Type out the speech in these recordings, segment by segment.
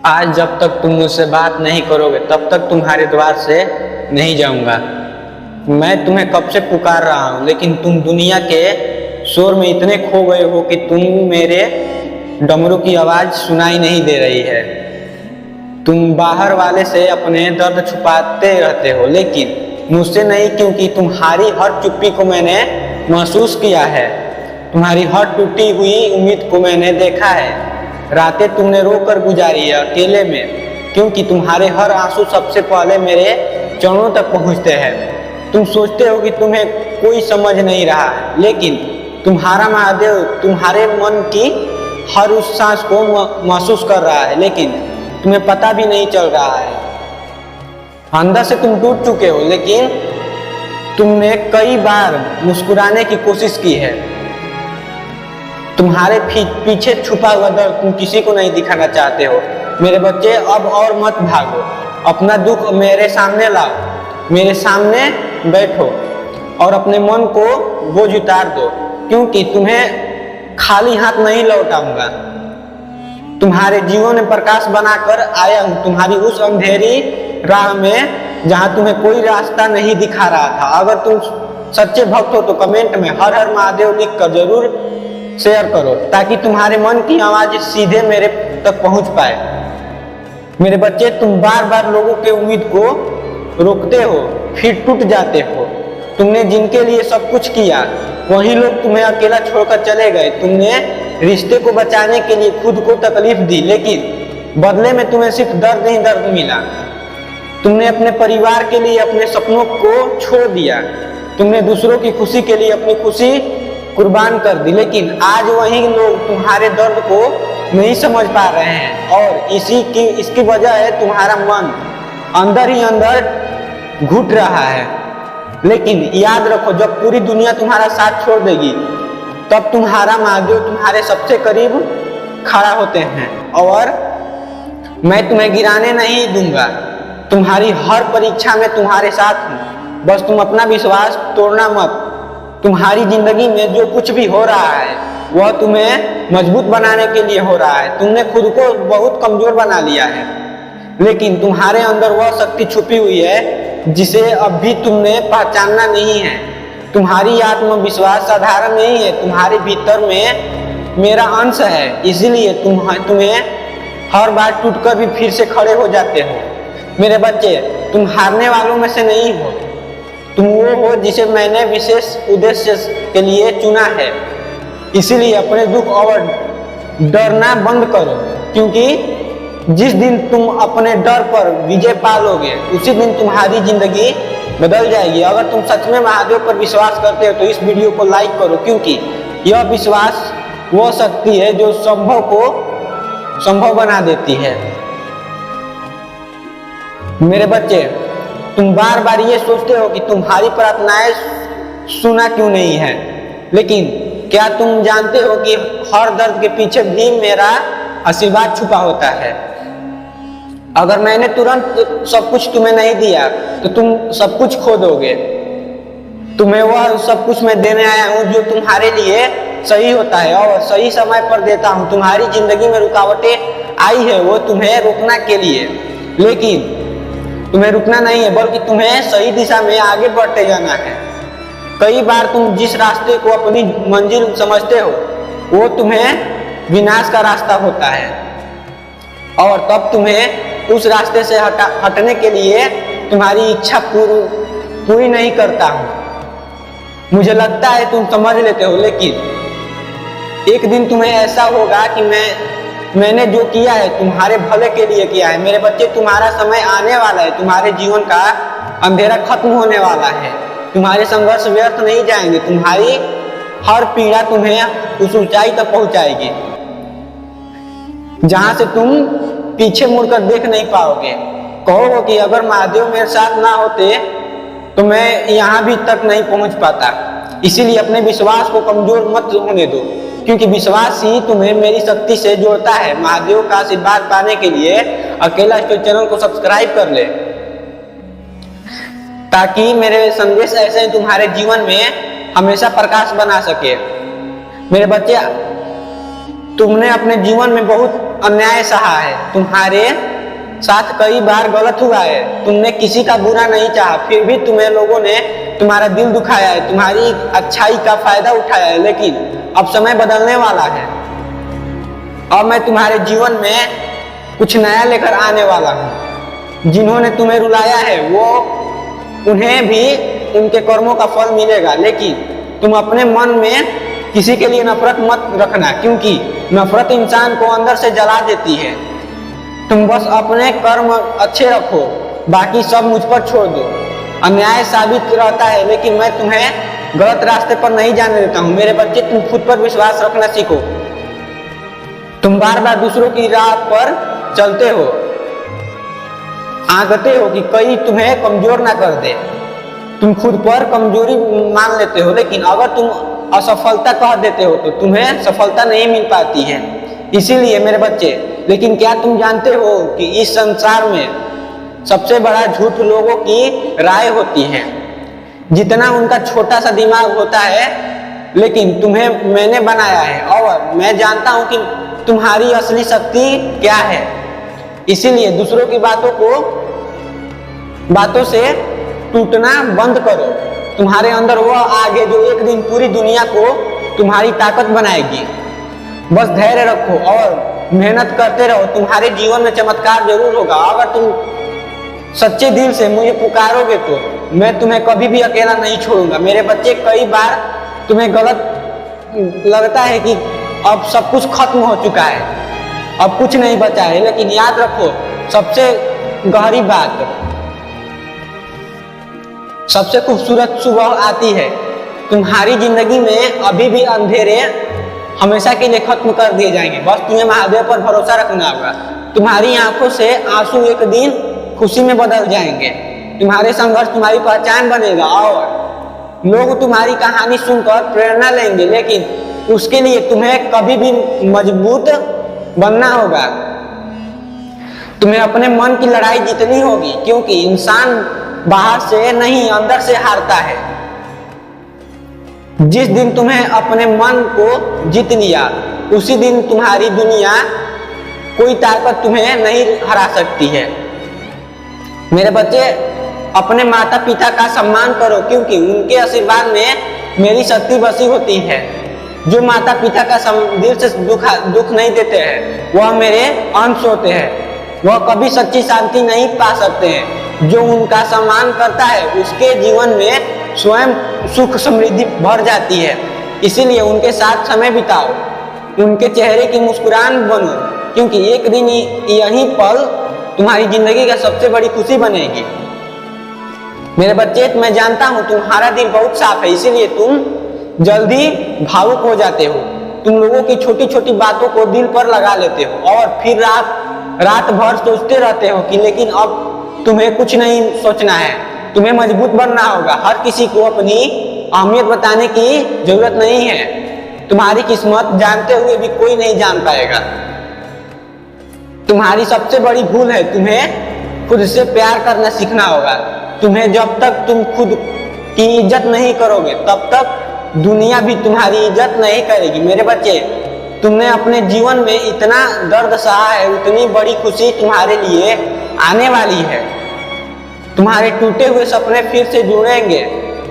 आज जब तक तुम मुझसे बात नहीं करोगे तब तक तुम्हारे द्वार से नहीं जाऊंगा। मैं तुम्हें कब से पुकार रहा हूँ, लेकिन तुम दुनिया के शोर में इतने खो गए हो कि तुम मेरे डमरू की आवाज सुनाई नहीं दे रही है। तुम बाहर वाले से अपने दर्द छुपाते रहते हो, लेकिन मुझसे नहीं, क्योंकि तुम्हारी हर चुप्पी को मैंने महसूस किया है। तुम्हारी हर टूटी हुई उम्मीद को मैंने देखा है। रातें तुमने रोकर गुजारी है अकेले में, क्योंकि तुम्हारे हर आंसू सबसे पहले मेरे चरणों तक पहुंचते हैं। तुम सोचते हो कि तुम्हें कोई समझ नहीं रहा, लेकिन तुम्हारा महादेव तुम्हारे मन की हर उस सांस को महसूस कर रहा है, लेकिन तुम्हें पता भी नहीं चल रहा है। अंदर से तुम टूट चुके हो, लेकिन तुमने कई बार मुस्कुराने की कोशिश की है। तुम्हारे पीछे छुपा हुआ दर्द तुम किसी को नहीं दिखाना चाहते हो। मेरे बच्चे, अब और मत भागो, अपना दुख मेरे सामने लाओ, मेरे सामने बैठो और अपने मन को बोझ उतार दो, क्योंकि तुम्हें खाली हाथ नहीं लौटाऊंगा। तुम्हारे जीवन में प्रकाश बनाकर आया हूँ, तुम्हारी उस अंधेरी राह में जहाँ तुम्हें कोई रास्ता नहीं दिखा रहा था। अगर तुम सच्चे भक्त हो तो कमेंट में हर हर महादेव लिख कर जरूर शेयर करो, ताकि तुम्हारे मन की आवाज सीधे मेरे तक पहुंच पाए। मेरे बच्चे, तुम बार बार लोगों के उम्मीद को रोकते हो, फिर टूट जाते हो। तुमने जिनके लिए सब कुछ किया, वही लोग तुम्हें अकेला छोड़कर चले गए। तुमने रिश्ते को बचाने के लिए खुद को तकलीफ दी, लेकिन बदले में तुम्हें सिर्फ दर्द ही दर्द मिला। तुमने अपने परिवार के लिए अपने सपनों को छोड़ दिया। तुमने दूसरों की खुशी के लिए अपनी खुशी कुर्बान कर दी, लेकिन आज वही लोग तुम्हारे दर्द को नहीं समझ पा रहे हैं, और इसकी वजह है तुम्हारा मन अंदर ही अंदर घुट रहा है। लेकिन याद रखो, जब पूरी दुनिया तुम्हारा साथ छोड़ देगी, तब तुम्हारा महादेव तुम्हारे सबसे करीब खड़ा होते हैं, और मैं तुम्हें गिराने नहीं दूंगा। तुम्हारी हर परीक्षा में तुम्हारे साथ हूँ, बस तुम अपना विश्वास तोड़ना मत। तुम्हारी जिंदगी में जो कुछ भी हो रहा है वह तुम्हें मजबूत बनाने के लिए हो रहा है। तुमने खुद को बहुत कमजोर बना लिया है, लेकिन तुम्हारे अंदर वह शक्ति छुपी हुई है जिसे अब भी तुमने पहचानना नहीं है। तुम्हारी आत्मविश्वास साधारण नहीं है, तुम्हारे भीतर में मेरा अंश है, इसीलिए तुम्हें हर बार टूटकर भी फिर से खड़े हो जाते हो। मेरे बच्चे, तुम हारने वालों में से नहीं हो, तुम वो हो जिसे मैंने विशेष उद्देश्य के लिए चुना है। इसीलिए अपने दुख और डरना बंद करो, क्योंकि जिस दिन तुम अपने डर पर विजय पालोगे, उसी दिन तुम्हारी जिंदगी बदल जाएगी। अगर तुम सच में महादेव पर विश्वास करते हो तो इस वीडियो को लाइक करो, क्योंकि यह विश्वास वह शक्ति है जो संभव को संभव बना देती है। मेरे बच्चे, तुम बार बार ये सोचते हो कि तुम्हारी प्रार्थनाएं सुना क्यों नहीं है, लेकिन क्या तुम जानते हो कि हर दर्द के पीछे भी मेरा आशीर्वाद छुपा होता है। अगर मैंने तुरंत सब कुछ तुम्हें नहीं दिया तो तुम सब कुछ खो दोगे। तुम्हें वह सब कुछ मैं देने आया हूँ जो तुम्हारे लिए सही होता है, और सही समय पर देता हूँ। तुम्हारी जिंदगी में रुकावटें आई है, वो तुम्हें रोकने के लिए, लेकिन तुम्हें रुकना नहीं है, बल्कि तुम्हें सही दिशा में आगे बढ़ते जाना है। कई बार तुम जिस रास्ते को अपनी मंजिल समझते हो वो तुम्हें विनाश का रास्ता होता है, और तब तुम्हें उस रास्ते से हटने के लिए तुम्हारी इच्छा पूरी नहीं करता हूँ। मुझे लगता है तुम समझ लेते हो, लेकिन एक दिन तुम्हें ऐसा होगा कि मैंने जो किया है तुम्हारे भले के लिए किया है। मेरे बच्चे, तुम्हारा समय आने वाला है, तुम्हारे जीवन का अंधेरा खत्म होने वाला है। तुम्हारे संघर्ष व्यर्थ नहीं जाएंगे, तुम्हारी हर पीड़ा तुम्हें उस ऊंचाई तक पहुंचाएगी जहां से तुम पीछे मुड़कर देख नहीं पाओगे। कहोगे कि अगर महादेव मेरे साथ ना होते तो मैं यहाँ भी तक नहीं पहुंच पाता। इसीलिए अपने विश्वास को कमजोर मत होने दो, क्योंकि विश्वास ही तुम्हें मेरी शक्ति से जोड़ता है। महादेव का आशीर्वाद पाने के लिए अकेला इस चैनल को सब्सक्राइब कर ले, ताकि मेरे संदेश ऐसे तुम्हारे जीवन में हमेशा प्रकाश बना सके। मेरे बच्चे, तुमने अपने जीवन में बहुत अन्याय सहा है, तुम्हारे साथ कई बार गलत हुआ है, तुमने किसी का बुरा नहीं चाहा, फिर भी तुम्हें लोगों ने तुम्हारा दिल दुखाया है, तुम्हारी अच्छाई का फायदा उठाया है। लेकिन अब समय बदलने वाला है। अब मैं तुम्हारे जीवन में कुछ नया लेकर आने वाला हूँ। जिन्होंने तुम्हें रुलाया है वो उन्हें भी उनके कर्मों का फल मिलेगा। लेकिन तुम अपने मन में किसी के लिए नफरत मत रखना, क्योंकि नफरत इंसान को अंदर से जला देती है। तुम बस अपने कर्म अच्छे रखो, बाकी सब मुझ पर छोड़ दो। अन्याय साबित रहता है, लेकिन मैं तुम्हें गलत रास्ते पर नहीं जाने देता हूँ। मेरे बच्चे, तुम खुद पर विश्वास रखना सीखो। तुम बार बार दूसरों की राह पर चलते हो, आंकते हो कि कहीं तुम्हें कमजोर ना कर दे। तुम खुद पर कमजोरी मान लेते हो, लेकिन अगर तुम असफलता कह देते हो तो तुम्हें सफलता नहीं मिल पाती है। इसीलिए मेरे बच्चे, लेकिन क्या तुम जानते हो कि इस संसार में सबसे बड़ा झूठ लोगों की राय होती है। जितना उनका छोटा सा दिमाग होता है, लेकिन तुम्हें मैंने बनाया है और मैं जानता हूं कि तुम्हारी असली शक्ति क्या है। इसीलिए दूसरों की बातों से टूटना बंद करो। तुम्हारे अंदर वो आगे जो एक दिन पूरी दुनिया को तुम्हारी ताकत बनाएगी। बस धैर्य रखो और मेहनत करते रहो। तुम्हारे जीवन में चमत्कार जरूर होगा। अगर तुम सच्चे दिल से मुझे पुकारोगे तो मैं तुम्हें कभी भी अकेला नहीं छोड़ूंगा। मेरे बच्चे, कई बार तुम्हें गलत लगता है कि अब सब कुछ खत्म हो चुका है, अब कुछ नहीं बचा है, लेकिन याद रखो, सबसे गहरी बात, सबसे खूबसूरत सुबह आती है। तुम्हारी जिंदगी में अभी भी अंधेरे हमेशा के लिए खत्म कर दिए जाएंगे। बस तुम्हें महादेव पर भरोसा रखना होगा। तुम्हारी आंखों से आंसू एक दिन खुशी में बदल जाएंगे। तुम्हारे संघर्ष तुम्हारी पहचान बनेगा और लोग तुम्हारी कहानी सुनकर प्रेरणा लेंगे, लेकिन उसके लिए तुम्हें कभी भी मजबूत बनना होगा। तुम्हें अपने मन की लड़ाई जीतनी होगी, क्योंकि इंसान बाहर से नहीं अंदर से हारता है। जिस दिन तुम्हें अपने मन को जीत लिया, उसी दिन तुम्हारी दुनिया, कोई ताकत तुम्हें नहीं हरा सकती है। मेरे बच्चे, अपने माता पिता का सम्मान करो, क्योंकि उनके आशीर्वाद में मेरी शक्ति बसी होती है। जो माता पिता का दिल से दुख नहीं देते हैं, वह मेरे अंश होते हैं। वह कभी सच्ची शांति नहीं पा सकते हैं। जो उनका सम्मान करता है, उसके जीवन में स्वयं सुख समृद्धि भर जाती है। इसीलिए उनके साथ समय बिताओ, उनके चेहरे की मुस्कुराहट बनो, क्योंकि एक दिन यही पल तुम्हारी जिंदगी का सबसे बड़ी खुशी बनेगी। मेरे बच्चे, मैं जानता हूँ तुम्हारा दिल बहुत साफ है, इसीलिए तुम जल्दी भावुक हो जाते हो। तुम लोगों की छोटी छोटी बातों को दिल पर लगा लेते हो और फिर रात भर सोचते रहते हो कि लेकिन अब तुम्हें कुछ नहीं सोचना है, तुम्हें मजबूत बनना होगा। हर किसी को अपनी अहमियत बताने की जरूरत नहीं है। तुम्हारी किस्मत जानते हुए भी कोई नहीं जान पाएगा। तुम्हारी सबसे बड़ी भूल है, तुम्हें खुद से प्यार करना सीखना होगा। तुम्हें जब तक तुम खुद की इज्जत नहीं करोगे, तब तक दुनिया भी तुम्हारी इज्जत नहीं करेगी। मेरे बच्चे, तुमने अपने जीवन में इतना दर्द सहा है, उतनी बड़ी खुशी तुम्हारे लिए आने वाली है। तुम्हारे टूटे हुए सपने फिर से जुड़ेंगे,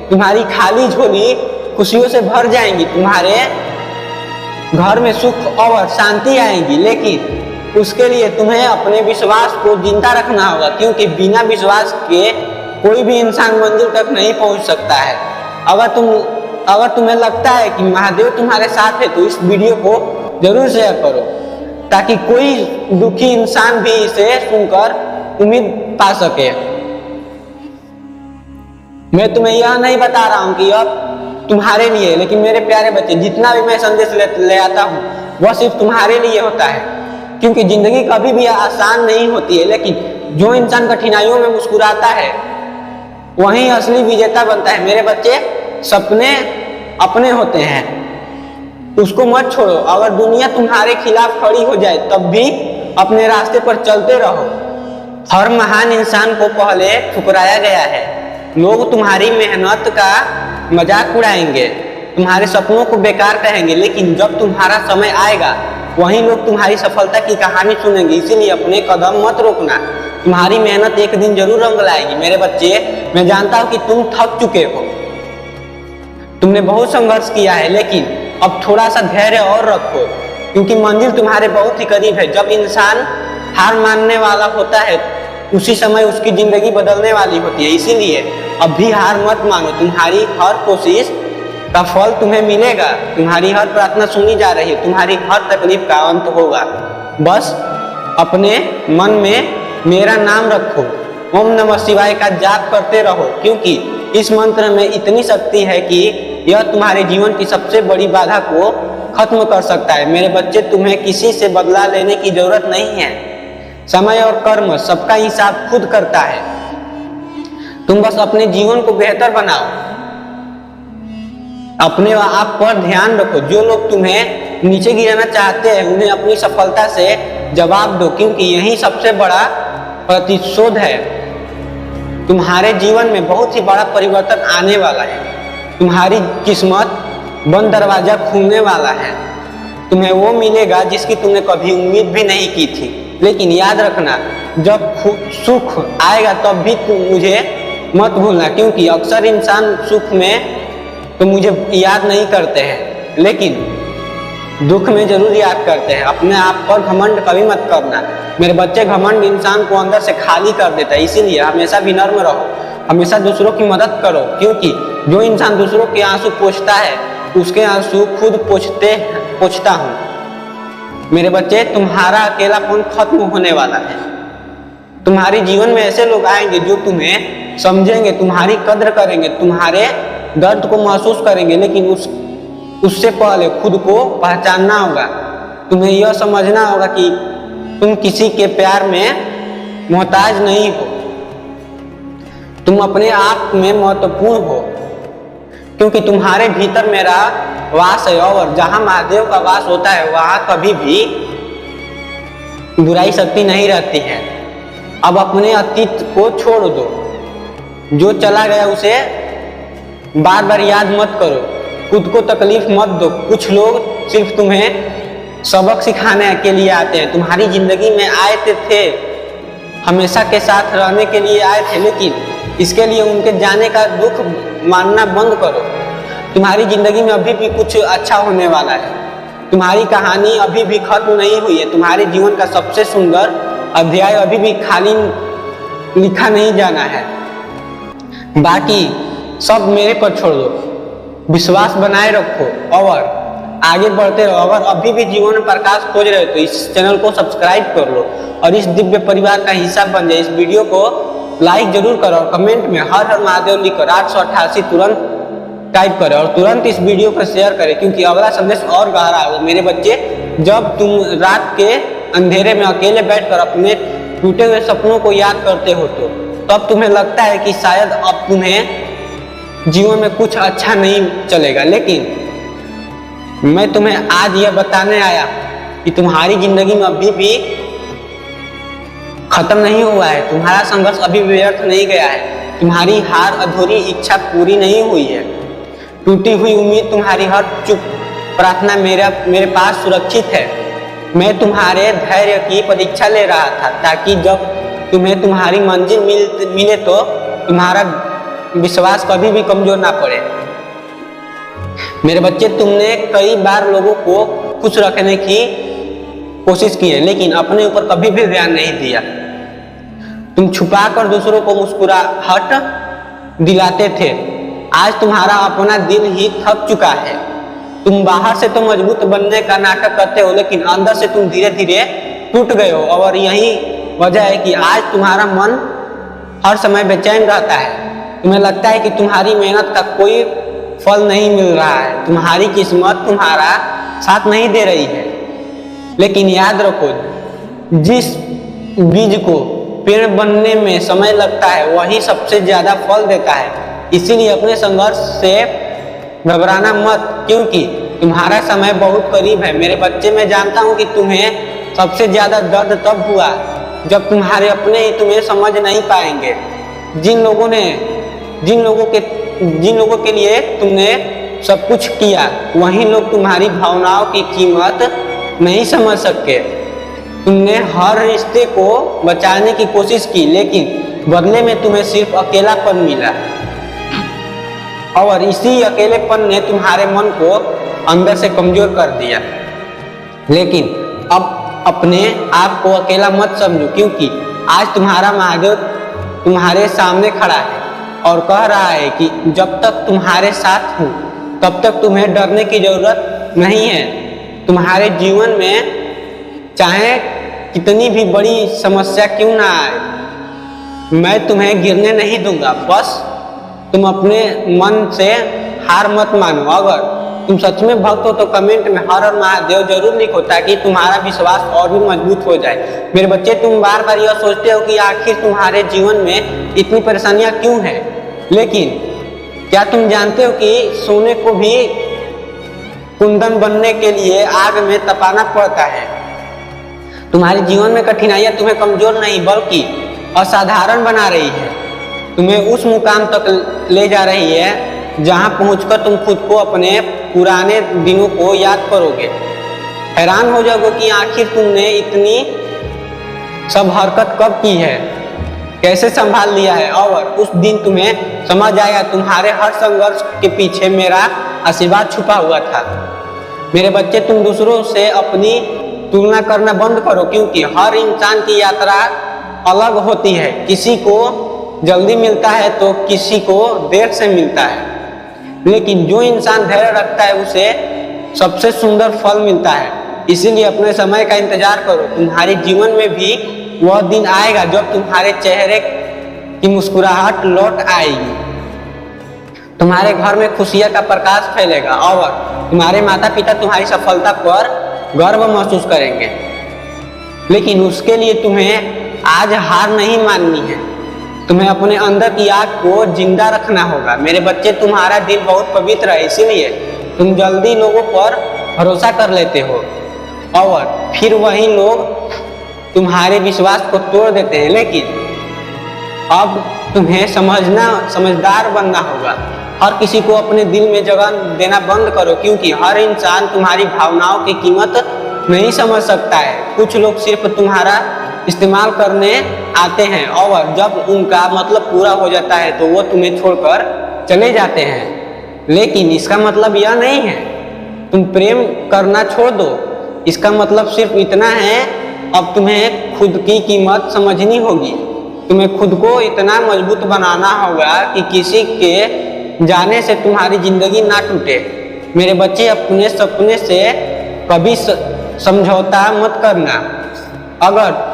तुम्हारी खाली झोली खुशियों से भर जाएंगी, तुम्हारे घर में सुख और शांति आएगी। लेकिन उसके लिए तुम्हें अपने विश्वास को जिंदा रखना होगा, क्योंकि बिना विश्वास के कोई भी इंसान मंजिल तक नहीं पहुंच सकता है। अगर तुम्हें लगता है कि महादेव तुम्हारे साथ है, तो इस वीडियो को जरूर शेयर करो, ताकि कोई दुखी इंसान भी इसे सुनकर उम्मीद पा सके। मैं तुम्हें यह नहीं बता रहा हूं कि अब तुम्हारे लिए, लेकिन मेरे प्यारे बच्चे, जितना भी मैं संदेश ले आता हूं, वह सिर्फ तुम्हारे लिए होता है। क्योंकि जिंदगी कभी भी आसान नहीं होती है, लेकिन जो इंसान कठिनाइयों में मुस्कुराता है, वही असली विजेता बनता है। मेरे बच्चे, सपने अपने होते हैं, उसको मत छोड़ो। अगर दुनिया तुम्हारे खिलाफ खड़ी हो जाए, तब भी अपने रास्ते पर चलते रहो। हर महान इंसान को पहले ठुकराया गया है। लोग तुम्हारी मेहनत का मजाक उड़ाएंगे, तुम्हारे सपनों को बेकार कहेंगे, लेकिन जब तुम्हारा समय आएगा, वही लोग तुम्हारी सफलता की कहानी सुनेंगे। इसीलिए अपने कदम मत रोकना। तुम्हारी मेहनत एक दिन जरूर रंग लाएगी। मेरे बच्चे, मैं जानता हूँ कि तुम थक चुके हो, तुमने बहुत संघर्ष किया है, लेकिन अब थोड़ा सा धैर्य और रखो, क्योंकि मंजिल तुम्हारे बहुत ही करीब है। जब इंसान हार मानने वाला होता है उसी समय उसकी जिंदगी बदलने वाली होती है। इसीलिए अब भी हार मत मानो। तुम्हारी हर कोशिश का फल तुम्हें मिलेगा। तुम्हारी हर प्रार्थना सुनी जा रही है। तुम्हारी हर तकलीफ का अंत होगा। बस अपने मन में मेरा नाम रखो, ओम नमः शिवाय का जाप करते रहो, क्योंकि इस मंत्र में इतनी शक्ति है कि यह तुम्हारे जीवन की सबसे बड़ी बाधा को खत्म कर सकता है। मेरे बच्चे, तुम्हें किसी से बदला लेने की जरूरत नहीं है। समय और कर्म सबका हिसाब खुद करता है। तुम बस अपने जीवन को बेहतर बनाओ, अपने आप पर ध्यान रखो। जो लोग तुम्हें नीचे गिराना चाहते हैं उन्हें अपनी सफलता से जवाब दो, क्योंकि यही सबसे बड़ा प्रतिशोध है। तुम्हारे जीवन में बहुत ही बड़ा परिवर्तन आने वाला है। तुम्हारी किस्मत बंद दरवाजा खुलने वाला है। तुम्हें वो मिलेगा जिसकी तुमने कभी उम्मीद भी नहीं की थी। लेकिन याद रखना, जब सुख आएगा तब भी तुम मुझे मत भूलना, क्योंकि अक्सर इंसान सुख में तो मुझे याद नहीं करते हैं, लेकिन दुख में जरूर याद करते हैं। अपने आप पर घमंड कभी मत करना। मेरे बच्चे, घमंड इंसान को अंदर से खाली कर देता है। इसीलिए हमेशा विनम्र रहो, हमेशा दूसरों की मदद करो, क्योंकि जो इंसान दूसरों के आंसू पोंछता है उसके आंसू खुद पोंछता हूँ। मेरे बच्चे, तुम्हारा अकेलापन खत्म होने वाला है। तुम्हारे जीवन में ऐसे लोग आएंगे जो तुम्हें समझेंगे, तुम्हारी कद्र करेंगे, तुम्हारे दर्द को महसूस करेंगे, लेकिन उससे पहले खुद को पहचानना होगा। तुम्हें यह समझना होगा कि तुम किसी के प्यार में मोहताज नहीं हो। तुम अपने आप में महत्वपूर्ण हो, क्योंकि तुम्हारे भीतर मेरा वास है, और जहां महादेव का वास होता है वहां कभी भी बुराई शक्ति नहीं रहती है। अब अपने अतीत को छोड़ दो। जो चला गया उसे बार बार याद मत करो। खुद को तकलीफ मत दो। कुछ लोग सिर्फ तुम्हें सबक सिखाने के लिए आते हैं। तुम्हारी जिंदगी में आए थे हमेशा के साथ रहने के लिए आए थे, लेकिन इसके लिए उनके जाने का दुख मानना बंद करो। तुम्हारी जिंदगी में अभी भी कुछ अच्छा होने वाला है। तुम्हारी कहानी अभी भी खत्म नहीं हुई है। तुम्हारे जीवन का सबसे सुंदर अध्याय अभी भी खाली लिखा नहीं जाना है। बाकी सब मेरे पर छोड़ दो। विश्वास बनाए रखो और आगे बढ़ते रहो। अगर अभी भी जीवन में प्रकाश खोज रहे हो तो इस चैनल को सब्सक्राइब कर लो और इस दिव्य परिवार का हिस्सा बन जाए। इस वीडियो को लाइक जरूर करो और कमेंट में हर हर महादेव लिखकर 888 तुरंत टाइप करें और तुरंत इस वीडियो को शेयर करें, क्योंकि अगला संदेश और गहरा होगा। मेरे बच्चे, जब तुम रात के अंधेरे में अकेले बैठकर अपने टूटे हुए सपनों को याद करते हो तो तब तुम्हें लगता है कि शायद अब तुम्हें जीवन में कुछ अच्छा नहीं चलेगा, लेकिन मैं तुम्हें आज यह बताने आया कि तुम्हारी जिंदगी में अभी भी खत्म नहीं हुआ है। तुम्हारा संघर्ष अभी व्यर्थ नहीं गया है। तुम्हारी हार, अधूरी इच्छा पूरी नहीं हुई है। टूटी हुई उम्मीद, तुम्हारी हर चुप प्रार्थना मेरे पास सुरक्षित है। मैं तुम्हारे धैर्य की परीक्षा ले रहा था, ताकि जब तुम्हें तुम्हारी मंजिल मिले तो तुम्हारा विश्वास कभी भी कमजोर ना पड़े। मेरे बच्चे, तुमने कई बार लोगों को खुश रखने की कोशिश की है, लेकिन अपने ऊपर कभी भी ध्यान नहीं दिया। तुम छुपाकर दूसरों को मुस्कुराहट दिलाते थे। आज तुम्हारा अपना दिल ही थक चुका है। तुम बाहर से तो मजबूत बनने का नाटक करते हो, लेकिन अंदर से तुम धीरे धीरे टूट गए हो, और यही वजह है कि आज तुम्हारा मन हर समय बेचैन रहता है। तुम्हें लगता है कि तुम्हारी मेहनत का कोई फल नहीं मिल रहा है। तुम्हारी किस्मत तुम्हारा साथ नहीं दे रही है। लेकिन याद रखो, जिस बीज को पेड़ बनने में समय लगता है वही सबसे ज्यादा फल देता है। इसीलिए अपने संघर्ष से घबराना मत, क्योंकि तुम्हारा समय बहुत करीब है। मेरे बच्चे, मैं जानता हूँ कि तुम्हें सबसे ज्यादा दर्द तब हुआ जब तुम्हारे अपने ही तुम्हें समझ नहीं पाएंगे। जिन लोगों के लिए तुमने सब कुछ किया, वही लोग तुम्हारी भावनाओं की कीमत नहीं समझ सके। तुमने हर रिश्ते को बचाने की कोशिश की, लेकिन बदले में तुम्हें सिर्फ अकेलापन मिला, और इसी अकेलेपन ने तुम्हारे मन को अंदर से कमजोर कर दिया। लेकिन अब अपने आप को अकेला मत समझो, क्योंकि आज तुम्हारा महादेव तुम्हारे सामने खड़ा है और कह रहा है कि जब तक तुम्हारे साथ हूँ तब तक तुम्हें डरने की जरूरत नहीं है। तुम्हारे जीवन में चाहे कितनी भी बड़ी समस्या क्यों ना आए, मैं तुम्हें गिरने नहीं दूंगा। बस तुम अपने मन से हार मत मानो। अगर तुम सच में भक्त हो तो कमेंट में हर हर महादेव जरूर लिखो, ताकि तुम्हारा विश्वास और भी मजबूत हो जाए। मेरे बच्चे, तुम बार बार यह सोचते हो कि आखिर तुम्हारे जीवन में इतनी परेशानियां क्यों हैं, लेकिन क्या तुम जानते हो कि सोने को भी कुंदन बनने के लिए आग में तपाना पड़ता है। तुम्हारे जीवन में कठिनाइयां तुम्हें कमजोर नहीं बल्कि असाधारण बना रही है। तुम्हें उस मुकाम तक ले जा रही है जहां पहुंचकर तुम खुद को अपने पुराने दिनों को याद करोगे। हैरान हो जाओगे कि आखिर तुमने इतनी सब हरकत कब की है, कैसे संभाल लिया है, और उस दिन तुम्हें समझ आएगा तुम्हारे हर संघर्ष के पीछे मेरा आशीर्वाद छुपा हुआ था। मेरे बच्चे, तुम दूसरों से अपनी तुलना करना बंद करो, क्योंकि हर इंसान की यात्रा अलग होती है। किसी को जल्दी मिलता है तो किसी को देर से मिलता है, लेकिन जो इंसान धैर्य रखता है उसे सबसे सुंदर फल मिलता है। इसीलिए अपने समय का इंतजार करो। तुम्हारे जीवन में भी वह दिन आएगा जब तुम्हारे चेहरे की मुस्कुराहट लौट आएगी, तुम्हारे घर में खुशियां का प्रकाश फैलेगा और तुम्हारे माता पिता तुम्हारी सफलता पर गर्व महसूस करेंगे। लेकिन उसके लिए तुम्हें आज हार नहीं माननी है। तुम्हें अपने अंदर की आग को जिंदा रखना होगा। मेरे बच्चे, तुम्हारा दिल बहुत पवित्र है, इसीलिए तुम जल्दी लोगों पर भरोसा कर लेते हो और फिर वही लोग तुम्हारे विश्वास को तोड़ देते हैं। लेकिन अब तुम्हें समझदार बनना होगा। हर किसी को अपने दिल में जगह देना बंद करो, क्योंकि हर इंसान तुम्हारी भावनाओं की कीमत नहीं समझ सकता है। कुछ लोग सिर्फ तुम्हारा इस्तेमाल करने आते हैं और जब उनका मतलब पूरा हो जाता है तो वो तुम्हें छोड़कर चले जाते हैं। लेकिन इसका मतलब यह नहीं है तुम प्रेम करना छोड़ दो। इसका मतलब सिर्फ इतना है, अब तुम्हें खुद की कीमत समझनी होगी। तुम्हें खुद को इतना मजबूत बनाना होगा कि किसी के जाने से तुम्हारी जिंदगी ना टूटे। मेरे बच्चे, अपने सपने से कभी समझौता मत करना। अगर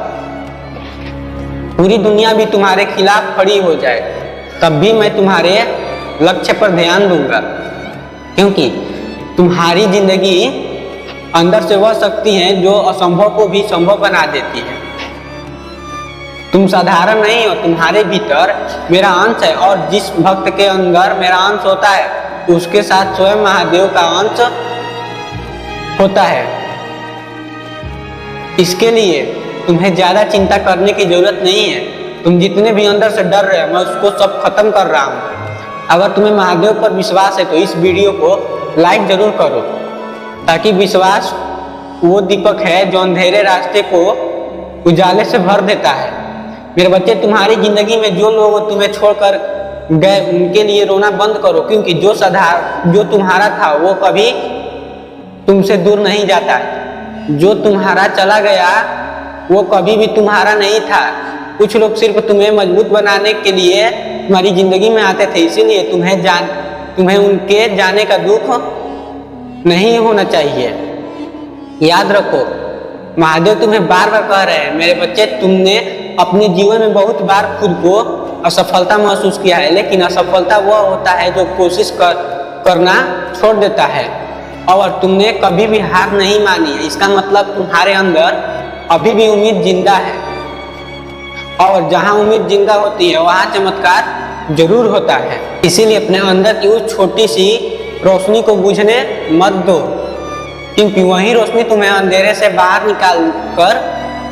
पूरी दुनिया भी तुम्हारे खिलाफ खड़ी हो जाए तब भी मैं तुम्हारे लक्ष्य पर ध्यान दूंगा, क्योंकि तुम्हारी जिंदगी अंदर से वह शक्ति है जो असंभव को भी संभव बना देती है। तुम साधारण नहीं हो, तुम्हारे भीतर मेरा अंश है और जिस भक्त के अंदर मेरा अंश होता है उसके साथ स्वयं महादेव का अंश होता है। इसके लिए तुम्हें ज्यादा चिंता करने की जरूरत नहीं है। तुम जितने भी अंदर से डर रहे हो मैं उसको सब खत्म कर रहा हूँ। अगर तुम्हें महादेव पर विश्वास है तो इस वीडियो को लाइक जरूर करो, ताकि विश्वास वो दीपक है जो अंधेरे रास्ते को उजाले से भर देता है। मेरे बच्चे, तुम्हारी जिंदगी में जो लोग तुम्हें छोड़कर गए उनके लिए रोना बंद करो, क्योंकि जो तुम्हारा था वो कभी तुमसे दूर नहीं जाता। जो तुम्हारा चला गया वो कभी भी तुम्हारा नहीं था। कुछ लोग सिर्फ तुम्हें मजबूत बनाने के लिए तुम्हारी जिंदगी में आते थे, इसीलिए तुम्हें उनके जाने का दुख नहीं होना चाहिए। याद रखो, महादेव तुम्हें बार बार कह रहे हैं, मेरे बच्चे, तुमने अपने जीवन में बहुत बार खुद को असफलता महसूस किया है, लेकिन असफलता वह होता है जो कोशिश करना छोड़ देता है, और तुमने कभी भी हार नहीं मानी है। इसका मतलब तुम्हारे अंदर अभी भी उम्मीद जिंदा है, और जहां उम्मीद जिंदा होती है वहां चमत्कार जरूर होता है। इसीलिए अपने अंदर की उस छोटी सी रोशनी को बुझने मत दो, क्योंकि वही रोशनी तुम्हें अंधेरे से बाहर निकाल कर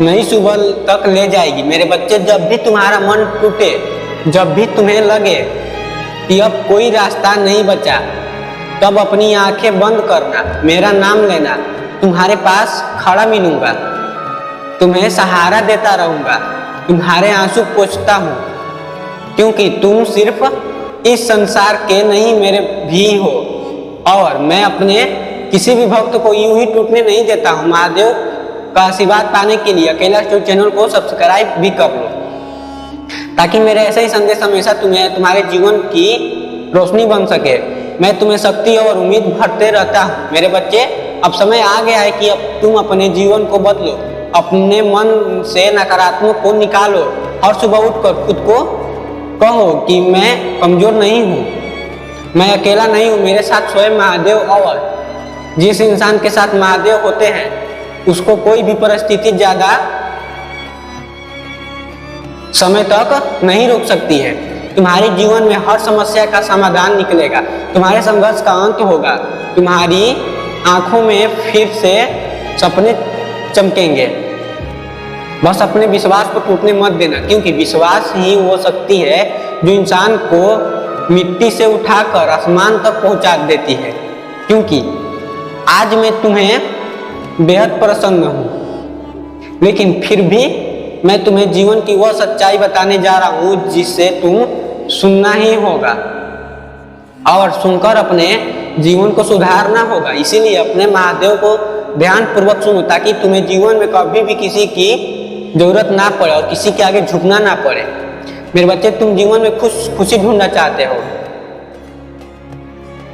नई सुबह तक ले जाएगी। मेरे बच्चे, जब भी तुम्हारा मन टूटे, जब भी तुम्हें लगे कि अब कोई रास्ता नहीं बचा, तब अपनी आंखें बंद करना, मेरा नाम लेना तुम्हारे पास खड़ा मिलूंगा, तुम्हें सहारा देता रहूंगा, तुम्हारे आंसू पोंछता हूँ, क्योंकि तुम सिर्फ इस संसार के नहीं मेरे भी हो। और मैं अपने किसी भी भक्त को यूं ही टूटने नहीं देता हूँ। महादेव का आशीर्वाद पाने के लिए अकेला स्टोरी चैनल को सब्सक्राइब भी कर लो, ताकि मेरे ऐसे ही संदेश हमेशा तुम्हारे जीवन की रोशनी बन सके। मैं तुम्हें शक्ति और उम्मीद भरते रहता हूँ। मेरे बच्चे, अब समय आ गया है कि अब तुम अपने जीवन को बदलो, अपने मन से नकारात्मक को निकालो और सुबह उठकर खुद को कहो कि मैं कमजोर नहीं हूँ, मैं अकेला नहीं हूँ, मेरे साथ स्वयं महादेव। और जिस इंसान के साथ महादेव होते हैं उसको कोई भी परिस्थिति ज्यादा समय तक नहीं रोक सकती है। तुम्हारे जीवन में हर समस्या का समाधान निकलेगा, तुम्हारे संघर्ष का अंत होगा, तुम्हारी आंखों में फिर से सपने चमकेंगे। बस अपने विश्वास को टूटने मत देना, क्योंकि विश्वास ही वो शक्ति है जो इंसान को मिट्टी से उठाकर आसमान तक पहुंचा देती है। क्योंकि आज मैं तुम्हें बेहद प्रसन्न हूँ, लेकिन फिर भी मैं तुम्हें जीवन की वह सच्चाई बताने जा रहा हूँ जिससे तुम सुनना ही होगा और सुनकर अपने जीवन को सुधारना होगा। इसीलिए अपने महादेव को ध्यान पूर्वक सुनो, ताकि तुम्हें जीवन में कभी भी किसी की जरूरत ना पड़े और किसी के आगे झुकना ना पड़े। मेरे बच्चे, तुम जीवन में खुशी ढूंढना चाहते हो,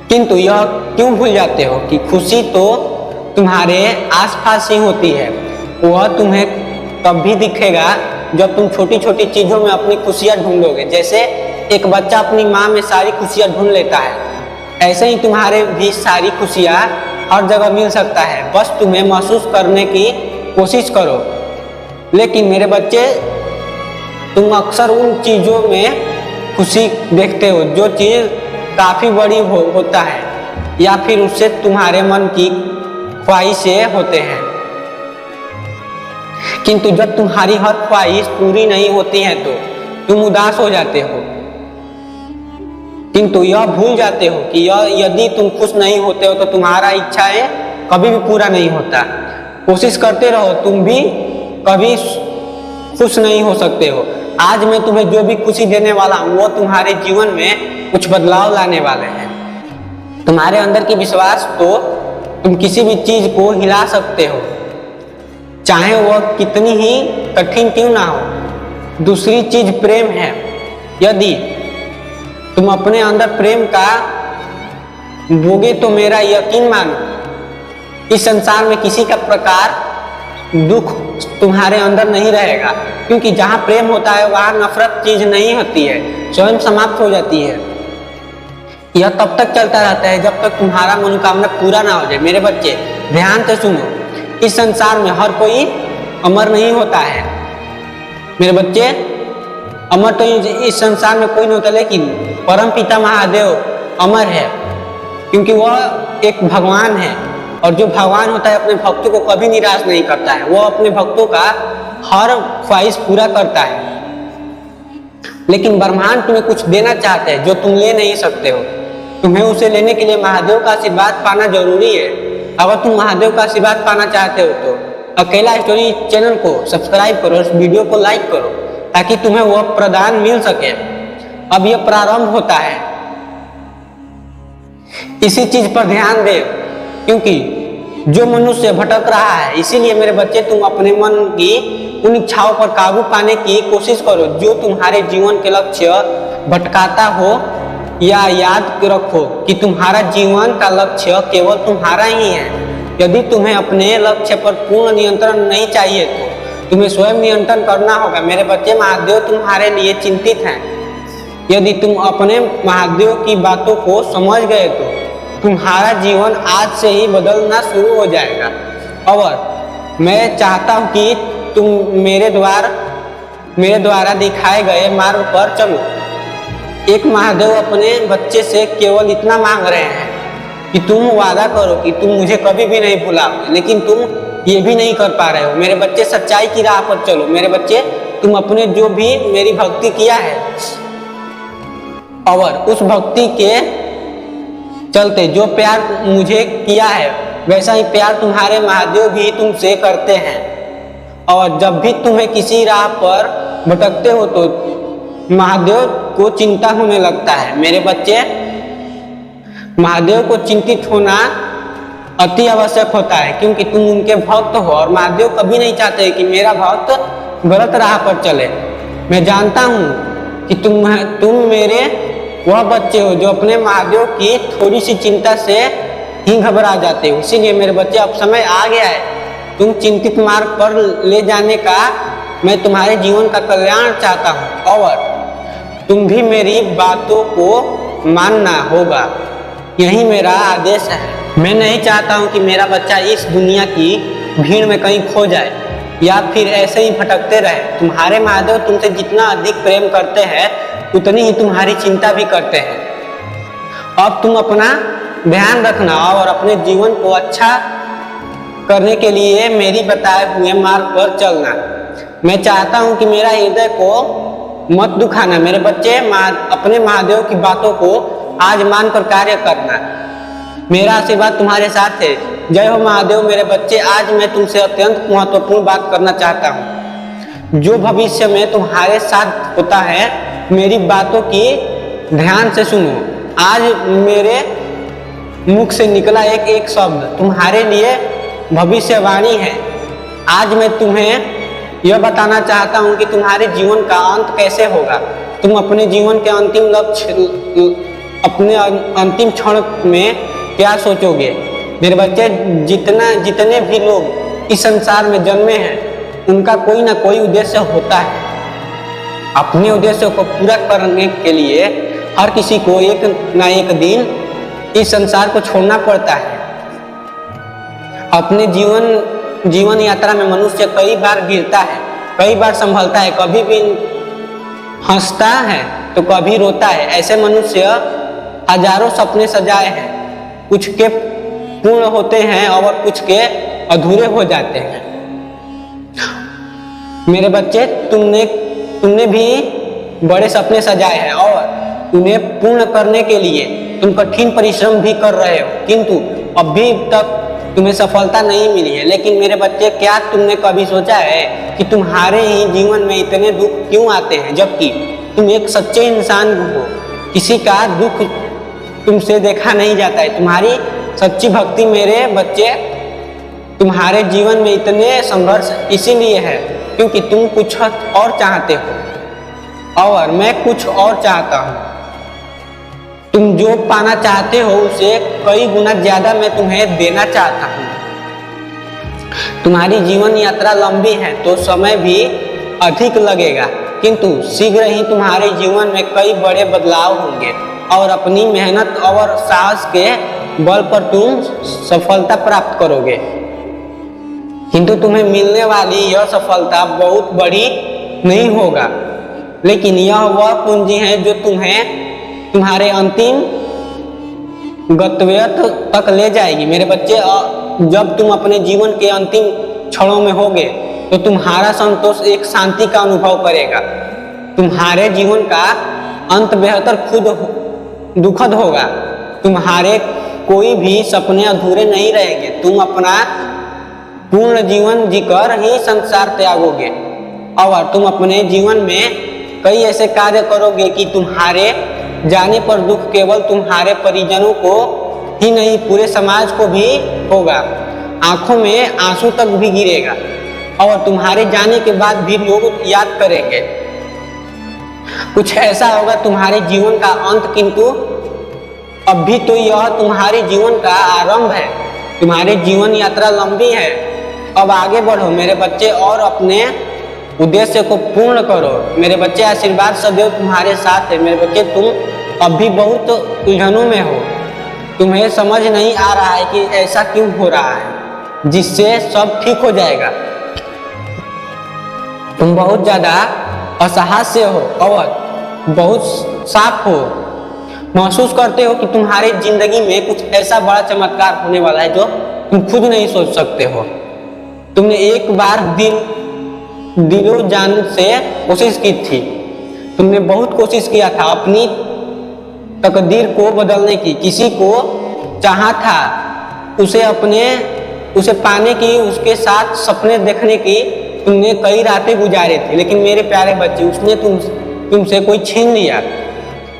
किंतु यह क्यों भूल जाते हो कि खुशी तो तुम्हारे आसपास ही होती है। वह तुम्हें तब भी दिखेगा जब तुम छोटी छोटी चीजों में अपनी खुशियां ढूंढोगे। जैसे एक बच्चा अपनी माँ में सारी खुशियां ढूंढ लेता है, ऐसे ही तुम्हारे भी सारी खुशियां हर जगह मिल सकता है। बस तुम्हें महसूस करने की कोशिश करो। लेकिन मेरे बच्चे, तुम अक्सर उन चीजों में खुशी देखते हो जो चीज काफी बड़ी होता है, या फिर उससे तुम्हारे मन की ख्वाहिशें होते हैं। किंतु जब तुम्हारी हर ख्वाहिश पूरी नहीं होती है तो तुम उदास हो जाते हो, किंतु यह भूल जाते हो कि यदि तुम खुश नहीं होते हो तो तुम्हारा इच्छाएं कभी भी पूरा नहीं होता। कोशिश करते रहो, तुम भी कभी खुश नहीं हो सकते हो। आज मैं तुम्हें जो भी खुशी देने वाला हूँ वो तुम्हारे जीवन में कुछ बदलाव लाने वाले हैं। तुम्हारे अंदर की विश्वास तो तुम किसी भी चीज को हिला सकते हो, चाहे वह कितनी ही कठिन क्यों ना हो। दूसरी चीज प्रेम है। यदि तुम अपने अंदर प्रेम का बोगे तो मेरा यकीन मानो, इस संसार में किसी का प्रकार दुख तुम्हारे अंदर नहीं रहेगा। क्योंकि जहाँ प्रेम होता है वहाँ नफरत चीज नहीं होती है, स्वयं समाप्त हो जाती है। यह तब तक चलता रहता है जब तक तुम्हारा मनोकामना पूरा ना हो जाए। मेरे बच्चे, ध्यान से सुनो, इस संसार में हर कोई अमर नहीं होता है। मेरे बच्चे, अमर तो इस संसार में कोई नहीं होता, लेकिन परम पिता महादेव अमर है, क्योंकि वह एक भगवान है। और जो भगवान होता है अपने भक्तों को कभी निराश नहीं करता है, वो अपने भक्तों का हर ख्वाहिश पूरा करता है। लेकिन ब्रह्मांड तुम्हें कुछ देना चाहते हैं जो तुम ले नहीं सकते हो। तुम्हें उसे लेने के लिए महादेव का आशीर्वाद पाना जरूरी है। अगर तुम महादेव का आशीर्वाद पाना चाहते हो तो अकेला स्टोरी चैनल को सब्सक्राइब करो, इस वीडियो को लाइक करो, ताकि तुम्हें वह प्रदान मिल सके। अब यह प्रारंभ होता है, इसी चीज पर ध्यान दे, क्योंकि जो मनुष्य भटक रहा है। इसीलिए मेरे बच्चे, तुम अपने मन की उन इच्छाओं पर काबू पाने की कोशिश करो जो तुम्हारे जीवन के लक्ष्य भटकाता हो। या याद रखो कि तुम्हारा जीवन का लक्ष्य केवल तुम्हारा ही है। यदि तुम्हें अपने लक्ष्य पर पूर्ण नियंत्रण नहीं चाहिए तो तुम्हें स्वयं नियंत्रण करना होगा। मेरे बच्चे, महादेव तुम्हारे लिए चिंतित हैं। यदि तुम अपने महादेव की बातों को समझ गए तो तुम्हारा जीवन आज से ही बदलना शुरू हो जाएगा। और मैं चाहता हूँ कि तुम मेरे द्वारा दिखाए गए मार्ग पर चलो। एक महादेव अपने बच्चे से केवल इतना मांग रहे हैं कि तुम वादा करो कि तुम मुझे कभी भी नहीं भुलाओगे, लेकिन तुम ये भी नहीं कर पा रहे हो। मेरे बच्चे, सच्चाई की राह पर चलो। मेरे बच्चे, तुम अपने जो भी मेरी भक्ति किया है और उस भक्ति के चलते जो प्यार मुझे किया है वैसा ही प्यार तुम्हारे महादेव भी तुमसे करते हैं। और जब भी तुम्हें किसी राह पर भटकते हो तो महादेव को चिंता होने लगता है। मेरे बच्चे, महादेव को चिंतित होना अति आवश्यक होता है, क्योंकि तुम उनके भक्त हो और महादेव कभी नहीं चाहते कि मेरा भक्त गलत राह पर चले। मैं जानता हूँ कि तुम मेरे वह बच्चे हो जो अपने महादेव की थोड़ी सी चिंता से ही घबरा जाते हो। इसीलिए मेरे बच्चे, अब समय आ गया है तुम चिंतित मार्ग पर ले जाने का। मैं तुम्हारे जीवन का कल्याण चाहता हूँ और तुम भी मेरी बातों को मानना होगा, यही मेरा आदेश है। मैं नहीं चाहता हूँ कि मेरा बच्चा इस दुनिया की भीड़ में कहीं खो जाए या फिर ऐसे ही भटकते रहे। तुम्हारे महादेव तुमसे जितना अधिक प्रेम करते हैं उतनी ही तुम्हारी चिंता भी करते हैं। अब तुम अपना ध्यान रखना और अपने जीवन को अच्छा करने के लिए मेरी बताए हुए मार्ग पर चलना। मैं चाहता हूँ कि मेरा हृदय को मत दुखाना। मेरे बच्चे, अपने महादेव की बातों को आज मानकर कार्य करना। मेरा आशीर्वाद तुम्हारे साथ है। जय हो महादेव। मेरे बच्चे, आज मैं तुमसे अत्यंत महत्वपूर्ण बात करना चाहता हूँ। जो भविष्य में तुम्हारे साथ होता है, मेरी बातों की ध्यान से सुनो। आज मेरे मुख से निकला एक एक शब्द तुम्हारे लिए भविष्यवाणी है। आज मैं तुम्हें यह बताना चाहता हूँ कि तुम्हारे जीवन का अंत कैसे होगा। तुम अपने जीवन के अंतिम लक्ष्य, अपने अंतिम क्षण में क्या सोचोगे। मेरे बच्चे, जितने भी लोग इस संसार में जन्मे हैं उनका कोई ना कोई उद्देश्य होता है। अपने उद्देश्य को पूरा करने के लिए हर किसी को एक ना एक दिन इस संसार को छोड़ना पड़ता है। अपने जीवन यात्रा में मनुष्य कई बार गिरता है, कई बार संभलता है, कभी भी हंसता है तो कभी रोता है। ऐसे मनुष्य हजारों सपने सजाए हैं, कुछ के पूर्ण होते हैं और कुछ के अधूरे हो जाते हैं। मेरे बच्चे, तुमने भी बड़े सपने सजाए हैं और उन्हें पूर्ण करने के लिए तुम कठिन परिश्रम भी कर रहे हो, किंतु अभी तक तुम्हें सफलता नहीं मिली है। लेकिन मेरे बच्चे, क्या तुमने कभी सोचा है कि तुम्हारे ही जीवन में इतने दुख क्यों आते हैं, जबकि तुम एक सच्चे इंसान हो। किसी का दुख तुमसे देखा नहीं जाता है। तुम्हारी सच्ची भक्ति मेरे बच्चे, तुम्हारे जीवन में इतने संघर्ष इसीलिए है क्योंकि तुम कुछ और चाहते हो और मैं कुछ और चाहता हूँ। तुम जो पाना चाहते हो उसे कई गुना ज्यादा मैं तुम्हें देना चाहता हूँ। तुम्हारी जीवन यात्रा लंबी है तो समय भी अधिक लगेगा, किंतु शीघ्र ही तुम्हारे जीवन में कई बड़े बदलाव होंगे और अपनी मेहनत और साहस के बल पर तुम सफलता प्राप्त करोगे। किंतु तुम्हें मिलने वाली यह सफलता बहुत बड़ी नहीं होगा, लेकिन यह वह पूंजी है जो तुम्हें तुम्हारे अंतिम गंतव्य तक ले जाएगी। मेरे बच्चे, जब तुम अपने जीवन के अंतिम क्षणों में होगे तो तुम्हारा संतोष एक शांति का अनुभव करेगा। तुम्हारे जीवन का अंत बेहतर दुखद होगा। तुम्हारे कोई भी सपने अधूरे नहीं रहेंगे। तुम अपना पूर्ण जीवन जीकर ही संसार त्यागोगे और तुम अपने जीवन में कई ऐसे कार्य करोगे कि तुम्हारे जाने पर दुख केवल तुम्हारे परिजनों को ही नहीं, पूरे समाज को भी होगा। आंखों में आंसू तक भी गिरेगा और तुम्हारे जाने के बाद भी लोग याद करेंगे। कुछ ऐसा होगा तुम्हारे जीवन का अंत, किंतु अभी तो यह तुम्हारे जीवन का आरंभ है। तुम्हारी जीवन यात्रा लंबी है। अब आगे बढ़ो मेरे बच्चे और अपने उद्देश्य को पूर्ण करो। मेरे बच्चे, आशीर्वाद सदैव तुम्हारे साथ है। मेरे बच्चे, तुम अभी बहुत उलझनों में हो। तुम्हें समझ नहीं आ रहा है कि ऐसा क्यों हो रहा है, जिससे सब ठीक हो जाएगा। तुम बहुत ज्यादा असहाय हो और बहुत साफ हो। महसूस करते हो कि तुम्हारी जिंदगी में कुछ ऐसा बड़ा चमत्कार होने वाला है जो तुम खुद नहीं सोच सकते हो। तुमने एक बार दिलो जान से कोशिश की थी। तुमने बहुत कोशिश किया था अपनी तकदीर को बदलने की। किसी को चाहा था उसे पाने की, उसके साथ सपने देखने की तुमने कई रातें गुजारी थी, लेकिन मेरे प्यारे बच्चे उसने तुमसे कोई छीन लिया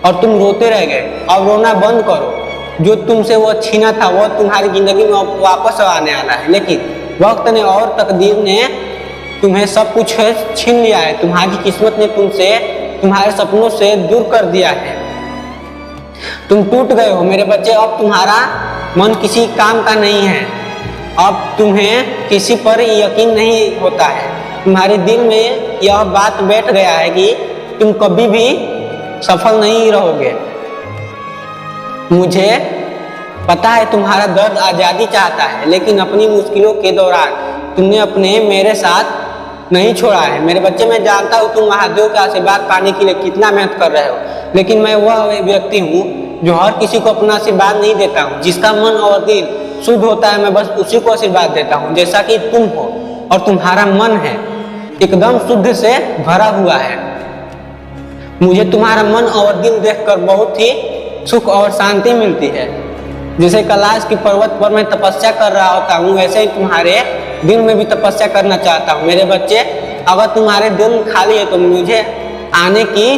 और तुम रोते रह गए। अब रोना बंद करो। जो तुमसे वो छीना था वो तुम्हारी जिंदगी में वापस आने वाला है, लेकिन वक्त ने और तकदीर ने तुम्हें सब कुछ छीन लिया है। तुम्हारी किस्मत ने तुमसे, तुम्हारे सपनों से दूर कर दिया है। तुम टूट गए हो मेरे बच्चे। अब तुम्हारा मन किसी काम का नहीं है। अब तुम्हें किसी पर यकीन नहीं होता है। तुम्हारे दिल में यह बात बैठ गया है कि तुम कभी भी सफल नहीं रहोगे। मुझे पता है तुम्हारा दर्द आज़ादी चाहता है, लेकिन अपनी मुश्किलों के दौरान तुमने अपने मेरे साथ नहीं छोड़ा है। मेरे बच्चे, मैं जानता हूँ तुम महादेव का आशीर्वाद पाने के लिए कितना मेहनत कर रहे हो, लेकिन मैं वह व्यक्ति हूँ जो हर किसी को अपना आशीर्वाद नहीं देता हूँ। जिसका मन और दिल शुद्ध होता है मैं बस उसी को आशीर्वाद देता हूँ, जैसा कि तुम हो और तुम्हारा मन है एकदम शुद्ध से भरा हुआ है। मुझे तुम्हारा मन और दिल देखकर बहुत ही सुख और शांति मिलती है। जैसे कैलाश की पर्वत पर मैं तपस्या कर रहा होता हूँ, वैसे ही तुम्हारे दिल में भी तपस्या करना चाहता हूँ। मेरे बच्चे, अगर तुम्हारे दिल खाली है तो मुझे आने की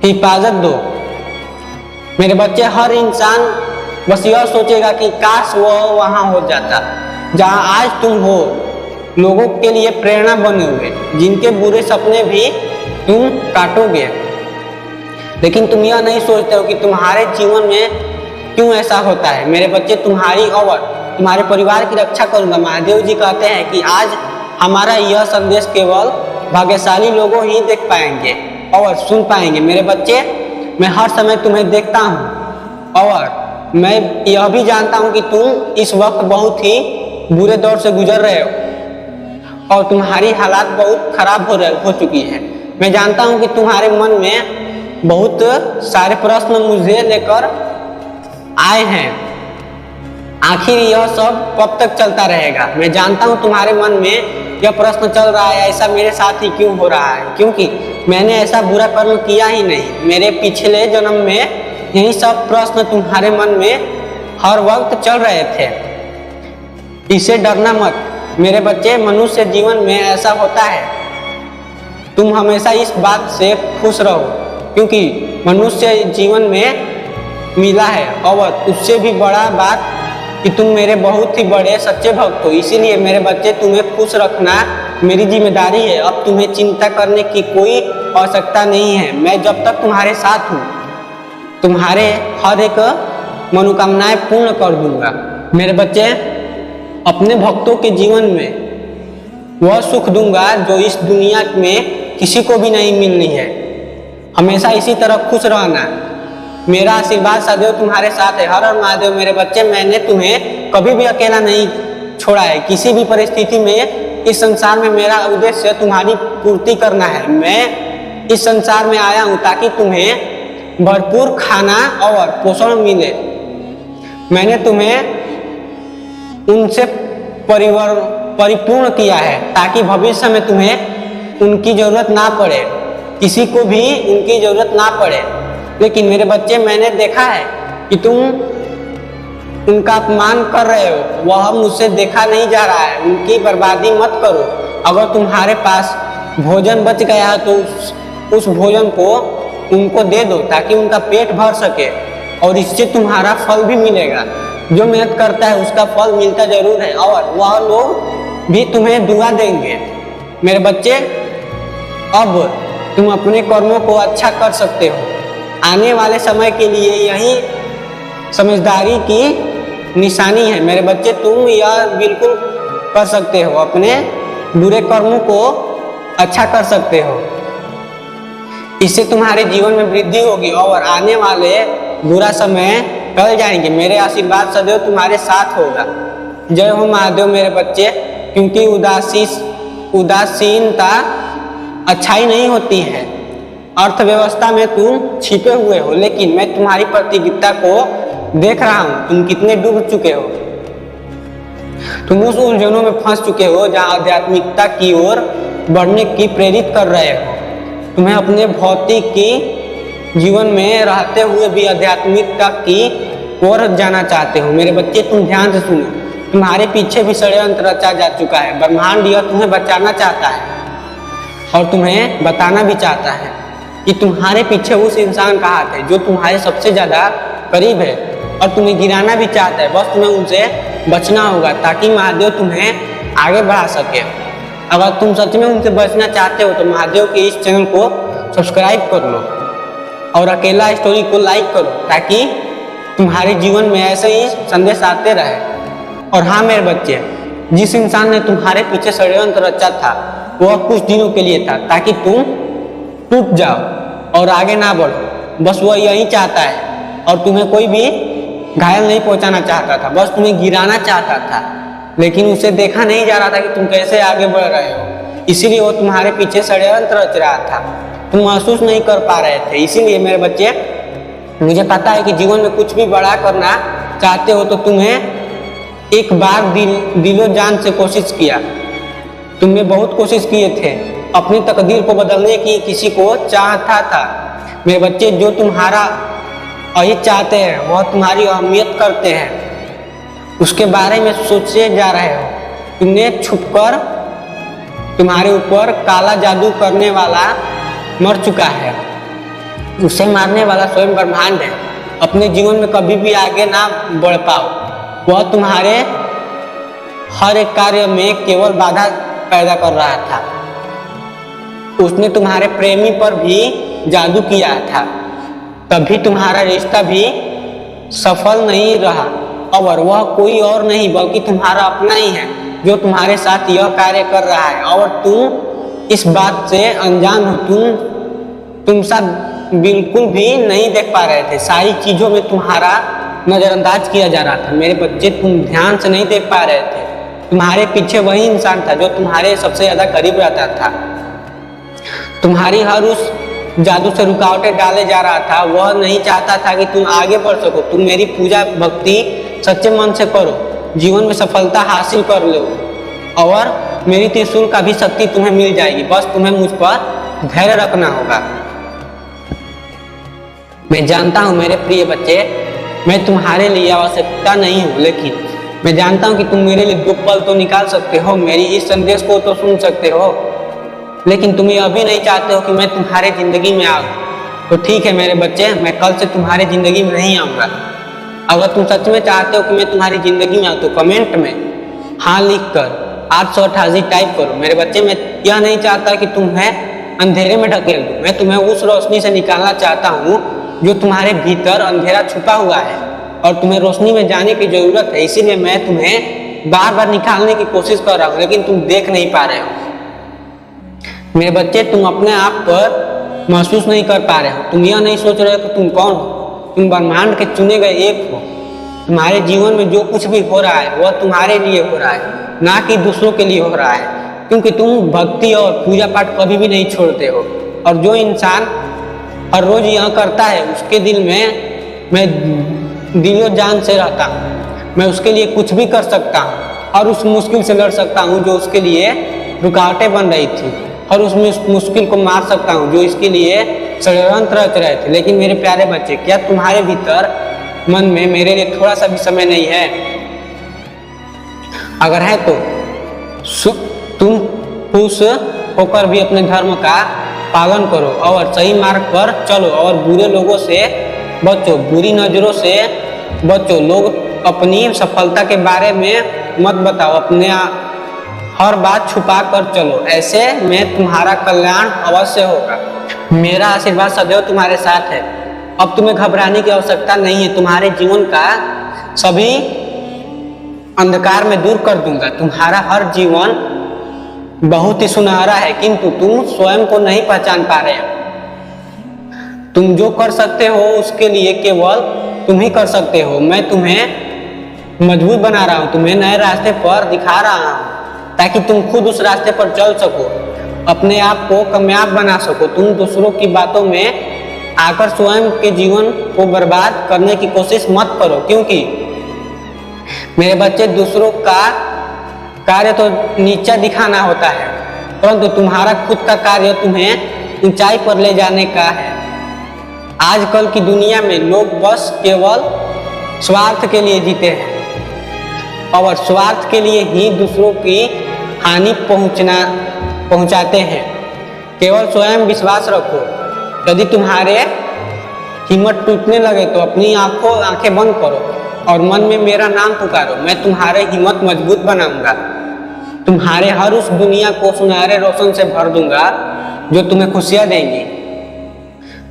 हिफाजत दो। मेरे बच्चे, हर इंसान बस यह सोचेगा कि काश वो वहाँ हो जाता जहाँ आज तुम हो। लोगों के लिए प्रेरणा बने हुए, जिनके बुरे सपने भी तुम काटोगे, लेकिन तुम यह नहीं सोचते हो कि तुम्हारे जीवन में क्यों ऐसा होता है। मेरे बच्चे, तुम्हारी और तुम्हारे परिवार की रक्षा करूंगा। महादेव जी कहते हैं कि आज हमारा यह संदेश केवल भाग्यशाली लोगों ही देख पाएंगे और सुन पाएंगे। मेरे बच्चे, मैं हर समय तुम्हें देखता हूँ और मैं यह भी जानता हूँ कि तुम इस वक्त बहुत ही बुरे दौर से गुजर रहे हो और तुम्हारी हालात बहुत खराब हो चुकी है। मैं जानता हूँ कि तुम्हारे मन में बहुत सारे प्रश्न मुझे लेकर आए हैं। आखिर यह सब कब तक चलता रहेगा। मैं जानता हूँ तुम्हारे मन में यह प्रश्न चल रहा है, ऐसा मेरे साथ ही क्यों हो रहा है, क्योंकि मैंने ऐसा बुरा कर्म किया ही नहीं। मेरे पिछले जन्म में यही सब प्रश्न तुम्हारे मन में हर वक्त चल रहे थे। इससे डरना मत मेरे बच्चे। मनुष्य जीवन में ऐसा होता है, तुम हमेशा इस बात से खुश रहो, क्योंकि मनुष्य जीवन में मिला है और उससे भी बड़ा बात कि तुम मेरे बहुत ही बड़े सच्चे भक्त हो। इसीलिए मेरे बच्चे, तुम्हें खुश रखना मेरी जिम्मेदारी है। अब तुम्हें चिंता करने की कोई आवश्यकता नहीं है। मैं जब तक तुम्हारे साथ हूँ तुम्हारे हर एक मनोकामनाएं पूर्ण कर दूंगा। मेरे बच्चे, अपने भक्तों के जीवन में वह सुख दूंगा जो इस दुनिया में किसी को भी नहीं मिलनी है। हमेशा इसी तरह खुश रहना। मेरा आशीर्वाद सदैव तुम्हारे साथ है। हर हर महादेव। मेरे बच्चे, मैंने तुम्हें कभी भी अकेला नहीं छोड़ा है। किसी भी परिस्थिति में इस संसार में मेरा उद्देश्य तुम्हारी पूर्ति करना है। मैं इस संसार में आया हूँ ताकि तुम्हें भरपूर खाना और पोषण मिले। मैंने तुम्हें उनसे परिपूर्ण किया है ताकि भविष्य में तुम्हें उनकी जरूरत ना पड़े, किसी को भी उनकी जरूरत ना पड़े। लेकिन मेरे बच्चे, मैंने देखा है कि तुम उनका अपमान कर रहे हो, वह मुझसे देखा नहीं जा रहा है। उनकी बर्बादी मत करो। अगर तुम्हारे पास भोजन बच गया है तो उस भोजन को उनको दे दो ताकि उनका पेट भर सके और इससे तुम्हारा फल भी मिलेगा। जो मेहनत करता है उसका फल मिलता जरूर है और वह लोग भी तुम्हें दुआ देंगे। मेरे बच्चे, अब तुम अपने कर्मों को अच्छा कर सकते हो। आने वाले समय के लिए यही समझदारी की निशानी है। मेरे बच्चे, तुम यह बिल्कुल कर सकते हो, अपने बुरे कर्मों को अच्छा कर सकते हो। इससे तुम्हारे जीवन में वृद्धि होगी और आने वाले बुरा समय टल जाएंगे। मेरे आशीर्वाद सदैव तुम्हारे साथ होगा। जय हो महादेव मेरे बच्चे। क्योंकि उदासीनता अच्छाई नहीं होती है। अर्थव्यवस्था में तुम छिपे हुए हो, लेकिन मैं तुम्हारी प्रतियोगिता को देख रहा हूँ। तुम कितने डूब चुके हो। तुम उस उलझनों में फंस चुके हो जहाँ आध्यात्मिकता की ओर बढ़ने की प्रेरित कर रहे हो। तुम्हें अपने भौतिक की जीवन में रहते हुए भी आध्यात्मिकता की ओर जाना चाहते हो। मेरे बच्चे तुम ध्यान से सुनो, तुम्हारे पीछे भी षड्यंत्र रचा जा चुका है। ब्रह्मांड यह तुम्हें बचाना चाहता है और तुम्हें बताना भी चाहता है कि तुम्हारे पीछे उस इंसान का हाथ है जो तुम्हारे सबसे ज्यादा करीब है और तुम्हें गिराना भी चाहता है। बस तुम्हें उनसे बचना होगा ताकि महादेव तुम्हें आगे बढ़ा सके। अगर तुम सच में उनसे बचना चाहते हो तो महादेव के इस चैनल को सब्सक्राइब कर लो और अकेला स्टोरी को लाइक करो ताकि तुम्हारे जीवन में ऐसे ही संदेश आते रहे। और हाँ मेरे बच्चे, जिस इंसान ने तुम्हारे पीछे षड्यंत्र रचा था वह कुछ दिनों के लिए था ताकि तुम टूट जाओ और आगे ना बढ़ो। बस वह यही चाहता है और तुम्हें कोई भी घायल नहीं पहुंचाना चाहता था, बस तुम्हें गिराना चाहता था। लेकिन उसे देखा नहीं जा रहा था कि तुम कैसे आगे बढ़ रहे हो, इसीलिए वो तुम्हारे पीछे षड्यंत्र रच रहा था। तुम महसूस नहीं कर पा रहे थे। इसीलिए मेरे बच्चे, मुझे पता है कि जीवन में कुछ भी बड़ा करना चाहते हो तो तुम्हें एक बार दिलो जान से कोशिश किया। तुमने बहुत कोशिश किए थे अपनी तकदीर को बदलने की, किसी को चाहता था। मेरे बच्चे, जो तुम्हारा अहित चाहते हैं वह तुम्हारी अहमियत करते हैं, उसके बारे में सोचे जा रहे हो। तुमने छुपकर तुम्हारे ऊपर काला जादू करने वाला मर चुका है, उसे मारने वाला स्वयं ब्रह्मांड है। अपने जीवन में कभी भी आगे ना बढ़ पाओ, वह तुम्हारे हर एक कार्य में केवल बाधा पैदा कर रहा था। उसने तुम्हारे प्रेमी पर भी जादू किया था, तभी तुम्हारा रिश्ता भी सफल नहीं रहा। और वह कोई और नहीं बल्कि तुम्हारा अपना ही है जो तुम्हारे साथ यह कार्य कर रहा है और तुम इस बात से अनजान हो। तुम सब बिल्कुल भी नहीं देख पा रहे थे। सारी चीजों में तुम्हारा नजरअंदाज किया जा रहा था। मेरे बच्चे, तुम ध्यान से नहीं देख पा रहे थे। तुम्हारे पीछे वही इंसान था जो तुम्हारे सबसे ज्यादा करीब रहता था। तुम्हारी हर उस जादू से रुकावटें डाले जा रहा था। वह नहीं चाहता था कि तुम आगे बढ़ सको। तुम मेरी पूजा भक्ति सच्चे मन से करो, जीवन में सफलता हासिल कर लो और मेरी त्रिशूल का भी शक्ति तुम्हें मिल जाएगी। बस तुम्हें मुझ पर धैर्य रखना होगा। मैं जानता हूँ मेरे प्रिय बच्चे, मैं तुम्हारे लिए आवश्यकता नहीं हूँ, लेकिन मैं जानता हूँ कि तुम मेरे लिए 2 पल तो निकाल सकते हो, मेरी इस संदेश को तो सुन सकते हो। लेकिन तुम ये अभी नहीं चाहते हो कि मैं तुम्हारे जिंदगी में आऊँ। तो ठीक है मेरे बच्चे, मैं कल से तुम्हारे जिंदगी में नहीं आऊँगा। अगर तुम सच में चाहते हो कि मैं तुम्हारी जिंदगी में आऊँ तो कमेंट में हाँ लिखकर 888 टाइप करो। मेरे बच्चे, मैं यह नहीं चाहता कि तुम्हें अंधेरे में ढकेल दूँ। मैं तुम्हें उस रोशनी से निकालना चाहता हूँ जो तुम्हारे भीतर अंधेरा छुपा हुआ है और तुम्हें रोशनी में जाने की जरूरत है। इसीलिए मैं तुम्हें बार बार निकालने की कोशिश कर रहा हूँ, लेकिन तुम देख नहीं पा रहे हो। मेरे बच्चे, तुम अपने आप पर महसूस नहीं कर पा रहे हो। तुम यह नहीं सोच रहे हो कि तुम कौन हो। तुम ब्रह्मांड के चुने गए एक हो। तुम्हारे जीवन में जो कुछ भी हो रहा है वह तुम्हारे लिए हो रहा है, ना कि दूसरों के लिए हो रहा है, क्योंकि तुम भक्ति और पूजा पाठ कभी भी नहीं छोड़ते हो। और जो इंसान हर रोज यह करता है उसके दिल में मैं दिलो जान से रहता हूँ। मैं उसके लिए कुछ भी कर सकता हूँ और उस मुश्किल से लड़ सकता हूँ जो उसके लिए रुकावटें बन रही थी, और उस मुश्किल को मार सकता हूँ जो इसके लिए षड्यंत्र रच रहे थे। लेकिन मेरे प्यारे बच्चे, क्या तुम्हारे भीतर मन में मेरे लिए थोड़ा सा भी समय नहीं है? अगर है तो तुम खुश होकर भी अपने धर्म का पालन करो और सही मार्ग पर चलो और बुरे लोगों से बचो, बुरी नजरों से बचो। लोग अपनी सफलता के बारे में मत बताओ, अपने हर बात छुपा कर चलो। ऐसे में तुम्हारा कल्याण अवश्य होगा। मेरा आशीर्वाद सदैव तुम्हारे साथ है। अब तुम्हें घबराने की आवश्यकता नहीं है। तुम्हारे जीवन का सभी अंधकार में दूर कर दूंगा। तुम्हारा हर जीवन बहुत ही सुनहरा है, किंतु तुम स्वयं को नहीं पहचान पा रहे हो। तुम जो कर सकते हो उसके लिए केवल तुम ही कर सकते हो। मैं तुम्हें मजबूत बना रहा हूँ, तुम्हें नए रास्ते पर दिखा रहा हूँ ताकि तुम खुद उस रास्ते पर चल सको, अपने आप को कामयाब बना सको। तुम दूसरों की बातों में आकर स्वयं के जीवन को बर्बाद करने की कोशिश मत करो, क्योंकि मेरे बच्चे, दूसरों का कार्य तो नीचा दिखाना होता है, परंतु तुम्हारा खुद का कार्य तुम्हें ऊंचाई पर ले जाने का है। आजकल की दुनिया में लोग बस केवल स्वार्थ के लिए जीते हैं और स्वार्थ के लिए ही दूसरों की हानि पहुंचाते हैं। केवल स्वयं विश्वास रखो। यदि तुम्हारे हिम्मत टूटने लगे तो अपनी आंखें बंद करो और मन में मेरा नाम पुकारो। मैं तुम्हारे हिम्मत मजबूत बनाऊंगा। तुम्हारे हर उस दुनिया को सुनहरे रोशन से भर दूंगा जो तुम्हें खुशियां देंगी।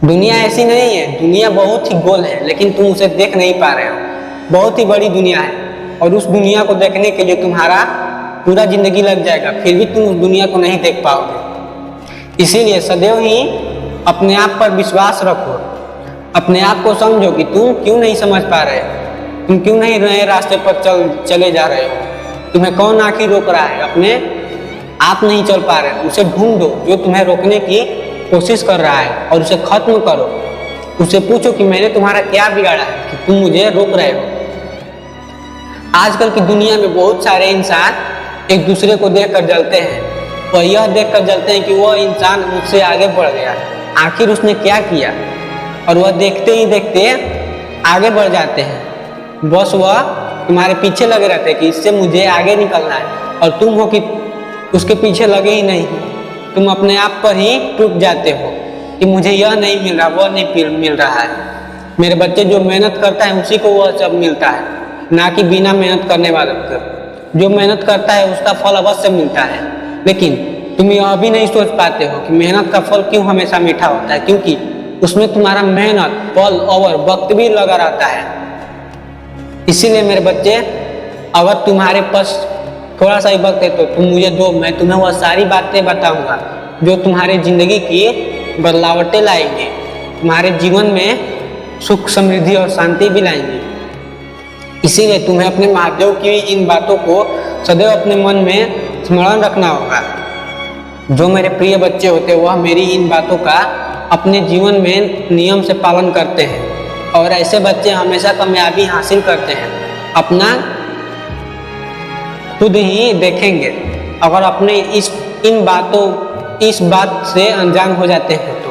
दुनिया ऐसी नहीं है, दुनिया बहुत ही गोल है, लेकिन तुम उसे देख नहीं पा रहे हो। बहुत ही बड़ी दुनिया है और उस दुनिया को देखने के लिए तुम्हारा पूरा जिंदगी लग जाएगा, फिर भी तुम उस दुनिया को नहीं देख पाओगे। इसीलिए सदैव ही अपने आप पर विश्वास रखो। अपने आप को समझो कि तुम क्यों नहीं समझ पा रहे हो, तुम क्यों नहीं नए रास्ते पर चले जा रहे हो। तुम्हें कौन आखिर रोक रहा है? अपने आप नहीं चल पा रहे, उसे ढूंढो जो तुम्हें रोकने की कोशिश कर रहा है और उसे खत्म करो। उसे पूछो कि मैंने तुम्हारा क्या बिगाड़ा है कि तुम मुझे रोक रहे हो। आजकल की दुनिया में बहुत सारे इंसान एक दूसरे को देखकर जलते हैं और यह देखकर जलते हैं कि वह इंसान मुझसे आगे बढ़ गया, आखिर उसने क्या किया, और वह देखते ही देखते आगे बढ़ जाते हैं। बस वह तुम्हारे पीछे लगे रहते हैं कि इससे मुझे आगे निकलना है, और तुम हो कि उसके पीछे लगे ही नहीं। तुम अपने आप पर ही टूट जाते हो कि मुझे यह नहीं मिल रहा, वह नहीं मिल रहा है। मेरे बच्चे, जो मेहनत करता है उसी को वह सब मिलता है, ना कि बिना मेहनत करने वाले को। जो मेहनत करता है उसका फल अवश्य मिलता है, लेकिन तुम यह भी नहीं सोच पाते हो कि मेहनत का फल क्यों हमेशा मीठा होता है, क्योंकि उसमें तुम्हारा मेहनत, पल और वक्त भी लगा रहता है। इसीलिए मेरे बच्चे, अगर तुम्हारे पास थोड़ा सा ही वक्त है तो तुम मुझे दो, मैं तुम्हें वह सारी बातें बताऊंगा जो तुम्हारी जिंदगी की बदलावटें लाएंगे, तुम्हारे जीवन में सुख, समृद्धि और शांति भी लाएंगे। इसीलिए तुम्हें अपने महादेव की इन बातों को सदैव अपने मन में स्मरण रखना होगा। जो मेरे प्रिय बच्चे होते हैं वह मेरी इन बातों का अपने जीवन में नियम से पालन करते हैं, और ऐसे बच्चे हमेशा कामयाबी हासिल करते हैं। अपना खुद ही देखेंगे। अगर अपने इस बात से अनजान हो जाते हैं तो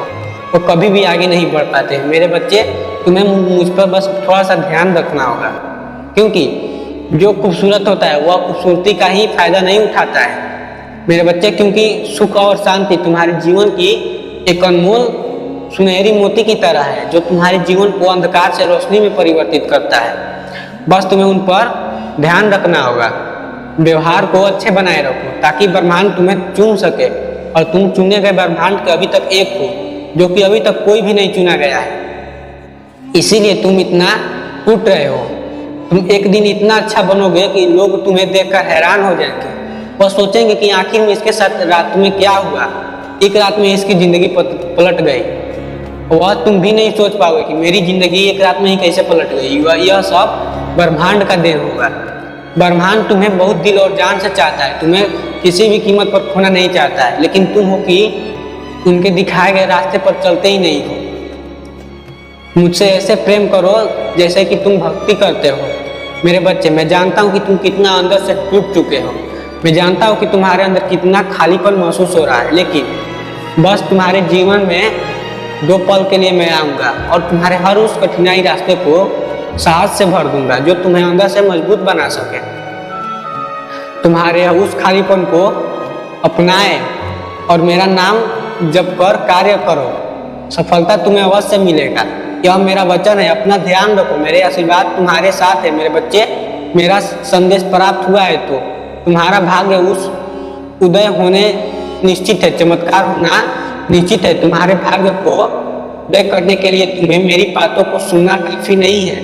वो कभी भी आगे नहीं बढ़ पाते हैं। मेरे बच्चे, तुम्हें मुझ पर बस थोड़ा सा ध्यान रखना होगा, क्योंकि जो खूबसूरत होता है वह खूबसूरती का ही फायदा नहीं उठाता है मेरे बच्चे। क्योंकि सुख और शांति तुम्हारे जीवन की एक अनमोल सुनहरी मोती की तरह है, जो तुम्हारे जीवन को अंधकार से रोशनी में परिवर्तित करता है। बस तुम्हें उन पर ध्यान रखना होगा। व्यवहार को अच्छे बनाए रखो ताकि ब्रह्मांड तुम्हें चुन सके, और तुम चुने गए ब्रह्मांड के अभी तक एक हो, जो कि अभी तक कोई भी नहीं चुना गया है। इसीलिए तुम इतना टूट रहे हो। तुम एक दिन इतना अच्छा बनोगे कि लोग तुम्हें देखकर हैरान हो जाएंगे। वह सोचेंगे कि आखिर में इसके साथ रात में क्या हुआ, एक रात में इसकी जिंदगी पलट गई। वह तुम भी नहीं सोच पाओगे कि मेरी जिंदगी एक रात में ही कैसे पलट गई। यह सब ब्रह्मांड का देन होगा। ब्रह्मांड तुम्हें बहुत दिल और जान से चाहता है, तुम्हें किसी भी कीमत पर खोना नहीं चाहता है, लेकिन तुम हो कि उनके दिखाए गए रास्ते पर चलते ही नहीं हो। मुझसे ऐसे प्रेम करो जैसे कि तुम भक्ति करते हो। मेरे बच्चे, मैं जानता हूँ कि तुम कितना अंदर से टूट चुके हो। मैं जानता हूँ कि तुम्हारे अंदर कितना खालीपन महसूस हो रहा है, लेकिन बस तुम्हारे जीवन में 2 पल के लिए मैं आऊँगा और तुम्हारे हर उस कठिनाई रास्ते को साहस से भर दूंगा जो तुम्हें अंदर से मजबूत बना सके। तुम्हारे उस खालीपन को अपनाए और मेरा नाम जप कर कार्य करो, सफलता तुम्हें अवश्य मिलेगा। यह मेरा वचन है। अपना ध्यान रखो। मेरे आशीर्वाद तुम्हारे साथ है मेरे बच्चे। मेरा संदेश प्राप्त हुआ है तो तुम्हारा भाग्य उस उदय होने निश्चित है, चमत्कार होना निश्चित है। तुम्हारे भाग्य को उदय करने के लिए तुम्हें मेरी बातों को सुनना काफी नहीं है,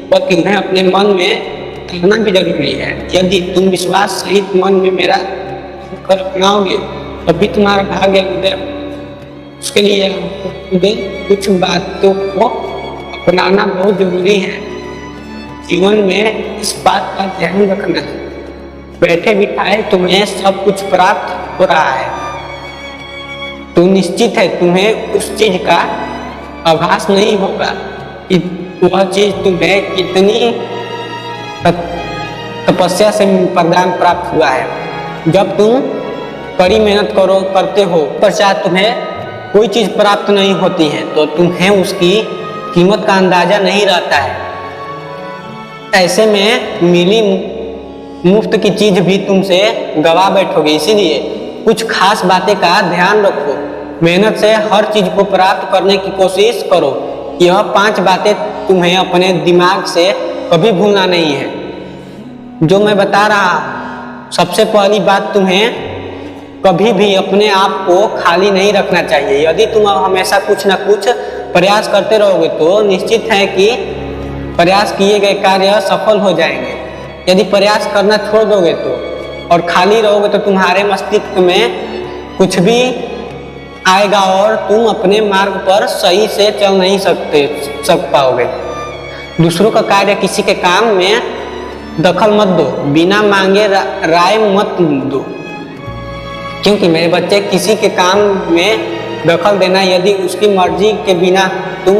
बल्कि तुम्हें अपने मन में करना भी जरूरी है। यदि तुम विश्वास सहित मन में मेरा कर अपनाओगे तभी तुम्हारा भाग्य उदय। उसके लिए कुछ बातों को अपनाना बहुत जरूरी है। जीवन में इस बात का ध्यान रखना है, बैठे बिठाए तुम्हें सब कुछ प्राप्त हो रहा है तो निश्चित है तुम्हें उस चीज का आभास नहीं होगा कि वह चीज तुम्हें कितनी तपस्या से प्रदान प्राप्त हुआ है। जब तुम कड़ी मेहनत करते हो पश्चात तुम्हें कोई चीज प्राप्त नहीं होती है तो तुम्हें उसकी कीमत का अंदाजा नहीं रहता है। ऐसे में मिली मुफ्त की चीज भी तुमसे गवा बैठोगे। इसीलिए कुछ खास बातें का ध्यान रखो, मेहनत से हर चीज को प्राप्त करने की कोशिश करो। यह 5 बातें तुम्हें अपने दिमाग से कभी भूलना नहीं है जो मैं बता रहा। सबसे पहली बात, तुम्हें कभी भी अपने आप को खाली नहीं रखना चाहिए। यदि तुम हमेशा कुछ ना कुछ प्रयास करते रहोगे तो निश्चित है कि प्रयास किए गए कार्य सफल हो जाएंगे। यदि प्रयास करना छोड़ दोगे तो और खाली रहोगे तो तुम्हारे मस्तिष्क में कुछ भी आएगा और तुम अपने मार्ग पर सही से चल नहीं सक पाओगे। दूसरों का कार्य, किसी के काम में दखल मत दो, बिना मांगे राय मत दो। क्योंकि मेरे बच्चे, किसी के काम में दखल देना, यदि उसकी मर्जी के बिना तुम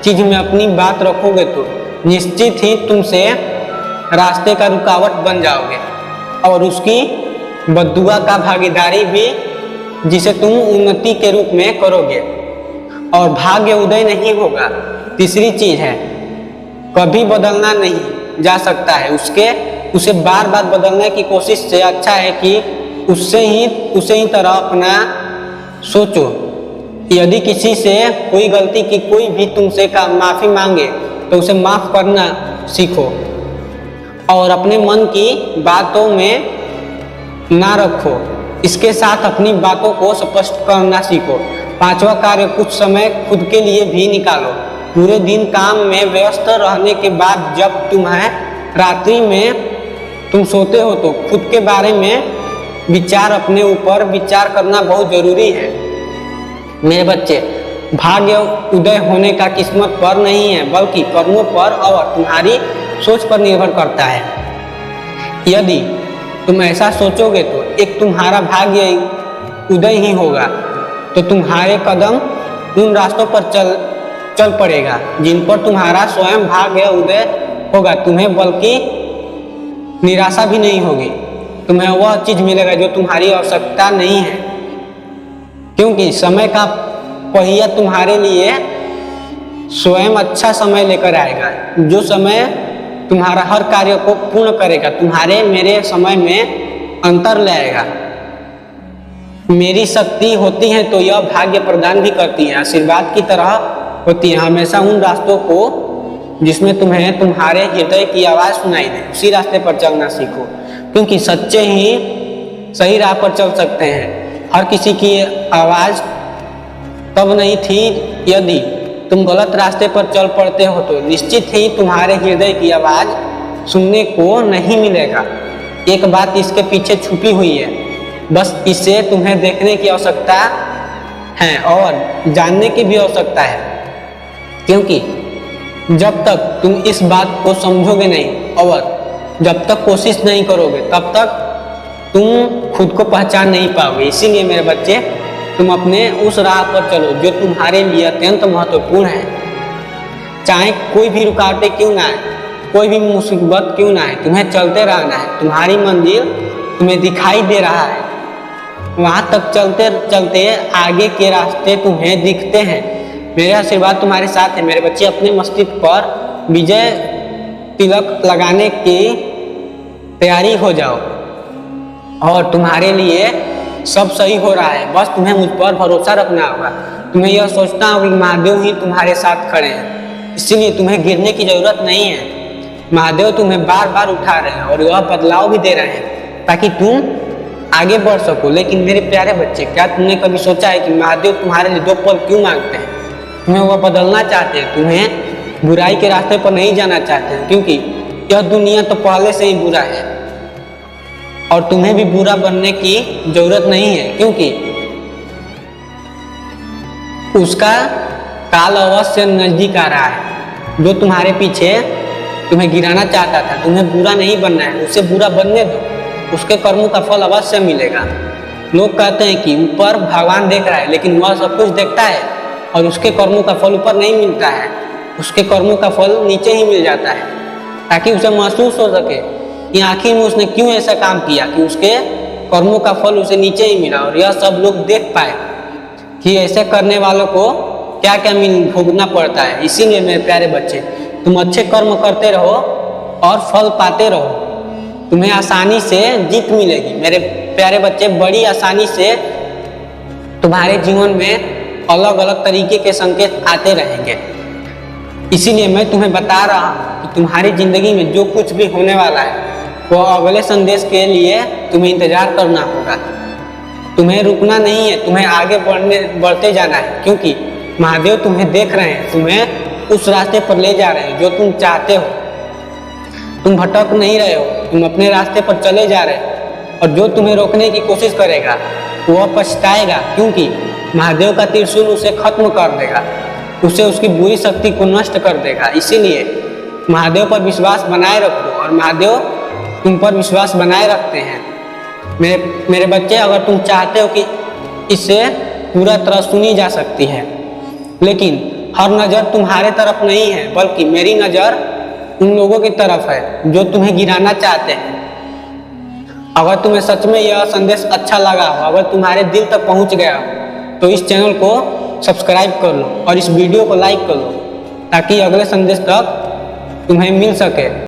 चीज में अपनी बात रखोगे तो निश्चित ही तुमसे रास्ते का रुकावट बन जाओगे और उसकी बद्दुआ का भागीदारी भी, जिसे तुम उन्नति के रूप में करोगे और भाग्य उदय नहीं होगा। तीसरी चीज है, कभी बदलना नहीं जा सकता है, उसे बार बार बदलने की कोशिश से अच्छा है कि उसे ही तरह अपना सोचो। यदि किसी से कोई गलती की, कोई भी तुमसे माफी मांगे तो उसे माफ करना सीखो और अपने मन की बातों में ना रखो। इसके साथ अपनी बातों को स्पष्ट करना सीखो। 5वां कार्य, कुछ समय खुद के लिए भी निकालो। पूरे दिन काम में व्यस्त रहने के बाद जब तुम्हें रात्रि में तुम सोते हो तो खुद के बारे में विचार, अपने ऊपर विचार करना बहुत जरूरी है। मेरे बच्चे, भाग्य उदय होने का किस्मत पर नहीं है बल्कि कर्मों पर और तुम्हारी सोच पर निर्भर करता है। यदि तुम ऐसा सोचोगे तो एक तुम्हारा भाग्य उदय ही होगा, तो तुम्हारे कदम उन रास्तों पर चल पड़ेगा जिन पर तुम्हारा स्वयं भाग्य उदय होगा। तुम्हें बल्कि निराशा भी नहीं होगी, तुम्हें वह चीज मिलेगा जो तुम्हारी आवश्यकता नहीं है। क्योंकि समय का पहिया तुम्हारे लिए स्वयं अच्छा समय लेकर आएगा, जो समय तुम्हारा हर कार्य को पूर्ण करेगा, तुम्हारे मेरे समय में अंतर लाएगा। मेरी शक्ति होती है तो यह भाग्य प्रदान भी करती है, आशीर्वाद की तरह होती है। हमेशा उन रास्तों को जिसमें तुम्हें तुम्हारे हृदय की आवाज सुनाई दे, उसी रास्ते पर चलना सीखो, क्योंकि सच्चे ही सही राह पर चल सकते हैं। हर किसी की आवाज तब नहीं थी, यदि तुम गलत रास्ते पर चल पड़ते हो तो निश्चित ही तुम्हारे हृदय की आवाज सुनने को नहीं मिलेगा। एक बात इसके पीछे छुपी हुई है, बस इसे तुम्हें देखने की आवश्यकता है और जानने की भी आवश्यकता है। क्योंकि जब तक तुम इस बात को समझोगे नहीं और जब तक कोशिश नहीं करोगे तब तक तुम खुद को पहचान नहीं पाओगे। इसीलिए मेरे बच्चे, तुम अपने उस राह पर चलो जो तुम्हारे लिए अत्यंत महत्वपूर्ण है। चाहे कोई भी रुकावटें क्यों ना आए, कोई भी मुसीबत क्यों ना आए, तुम्हें चलते रहना है। तुम्हारी मंजिल तुम्हें दिखाई दे रहा है, वहां तक चलते चलते आगे के रास्ते तुम्हें दिखते हैं। मेरा आशीर्वाद तुम्हारे साथ है मेरे बच्चे। अपने मस्तिष्क पर विजय तिलक लगाने की तैयारी हो जाओ और तुम्हारे लिए सब सही हो रहा है। बस तुम्हें मुझ पर भरोसा रखना होगा। तुम्हें यह सोचना होगा कि महादेव ही तुम्हारे साथ खड़े हैं, इसीलिए तुम्हें गिरने की जरूरत नहीं है। महादेव तुम्हें बार बार उठा रहे हैं और यह बदलाव भी दे रहे हैं ताकि तुम आगे बढ़ सको। लेकिन मेरे प्यारे बच्चे, क्या तुमने कभी सोचा है कि महादेव तुम्हारे लिए 2 पल क्यों मांगते हैं? तुम्हें वह बदलना चाहते हैं, तुम्हें बुराई के रास्ते पर नहीं जाना चाहते हैं, क्योंकि यह दुनिया तो पहले से ही बुरा है और तुम्हें भी बुरा बनने की जरूरत नहीं है, क्योंकि उसका काल अवश्य नजदीक आ रहा है। जो तुम्हारे पीछे तुम्हें गिराना चाहता था, तुम्हें बुरा नहीं बनना है, उसे बुरा बनने दो, उसके कर्मों का फल अवश्य मिलेगा। लोग कहते हैं कि ऊपर भगवान देख रहा है, लेकिन वह सब कुछ देखता है और उसके कर्मों का फल ऊपर नहीं मिलता है, उसके कर्मों का फल नीचे ही मिल जाता है, ताकि उसे महसूस हो सके कि आखिर में उसने क्यों ऐसा काम किया कि उसके कर्मों का फल उसे नीचे ही मिला, और यह सब लोग देख पाए कि ऐसे करने वालों को क्या क्या भोगना पड़ता है। इसीलिए मेरे प्यारे बच्चे, तुम अच्छे कर्म करते रहो और फल पाते रहो। तुम्हें आसानी से जीत मिलेगी। मेरे प्यारे बच्चे, बड़ी आसानी से तुम्हारे जीवन में अलग अलग तरीके के संकेत आते रहेंगे। इसीलिए मैं तुम्हें बता रहा हूँ कि तुम्हारी जिंदगी में जो कुछ भी होने वाला है वो अगले संदेश के लिए तुम्हें इंतजार करना होगा। तुम्हें रुकना नहीं है, तुम्हें आगे बढ़ते जाना है, क्योंकि महादेव तुम्हें देख रहे हैं, तुम्हें उस रास्ते पर ले जा रहे हैं जो तुम चाहते हो। तुम भटक नहीं रहे हो, तुम अपने रास्ते पर चले जा रहे हो। और जो तुम्हें रोकने की कोशिश करेगा वह पछताएगा, क्योंकि महादेव का त्रिशूल उसे खत्म कर देगा, उसे उसकी बुरी शक्ति को नष्ट कर देगा। इसीलिए महादेव पर विश्वास बनाए रखो और महादेव तुम पर विश्वास बनाए रखते हैं। मेरे बच्चे, अगर तुम चाहते हो कि इससे पूरा तरह सुनी जा सकती है, लेकिन हर नज़र तुम्हारे तरफ नहीं है, बल्कि मेरी नज़र उन लोगों की तरफ है जो तुम्हें गिराना चाहते हैं। अगर तुम्हें सच में यह संदेश अच्छा लगा हो, अगर तुम्हारे दिल तक पहुंच गया हो, तो इस चैनल को सब्सक्राइब कर लो और इस वीडियो को लाइक कर लो, ताकि अगले संदेश तक तुम्हें मिल सके।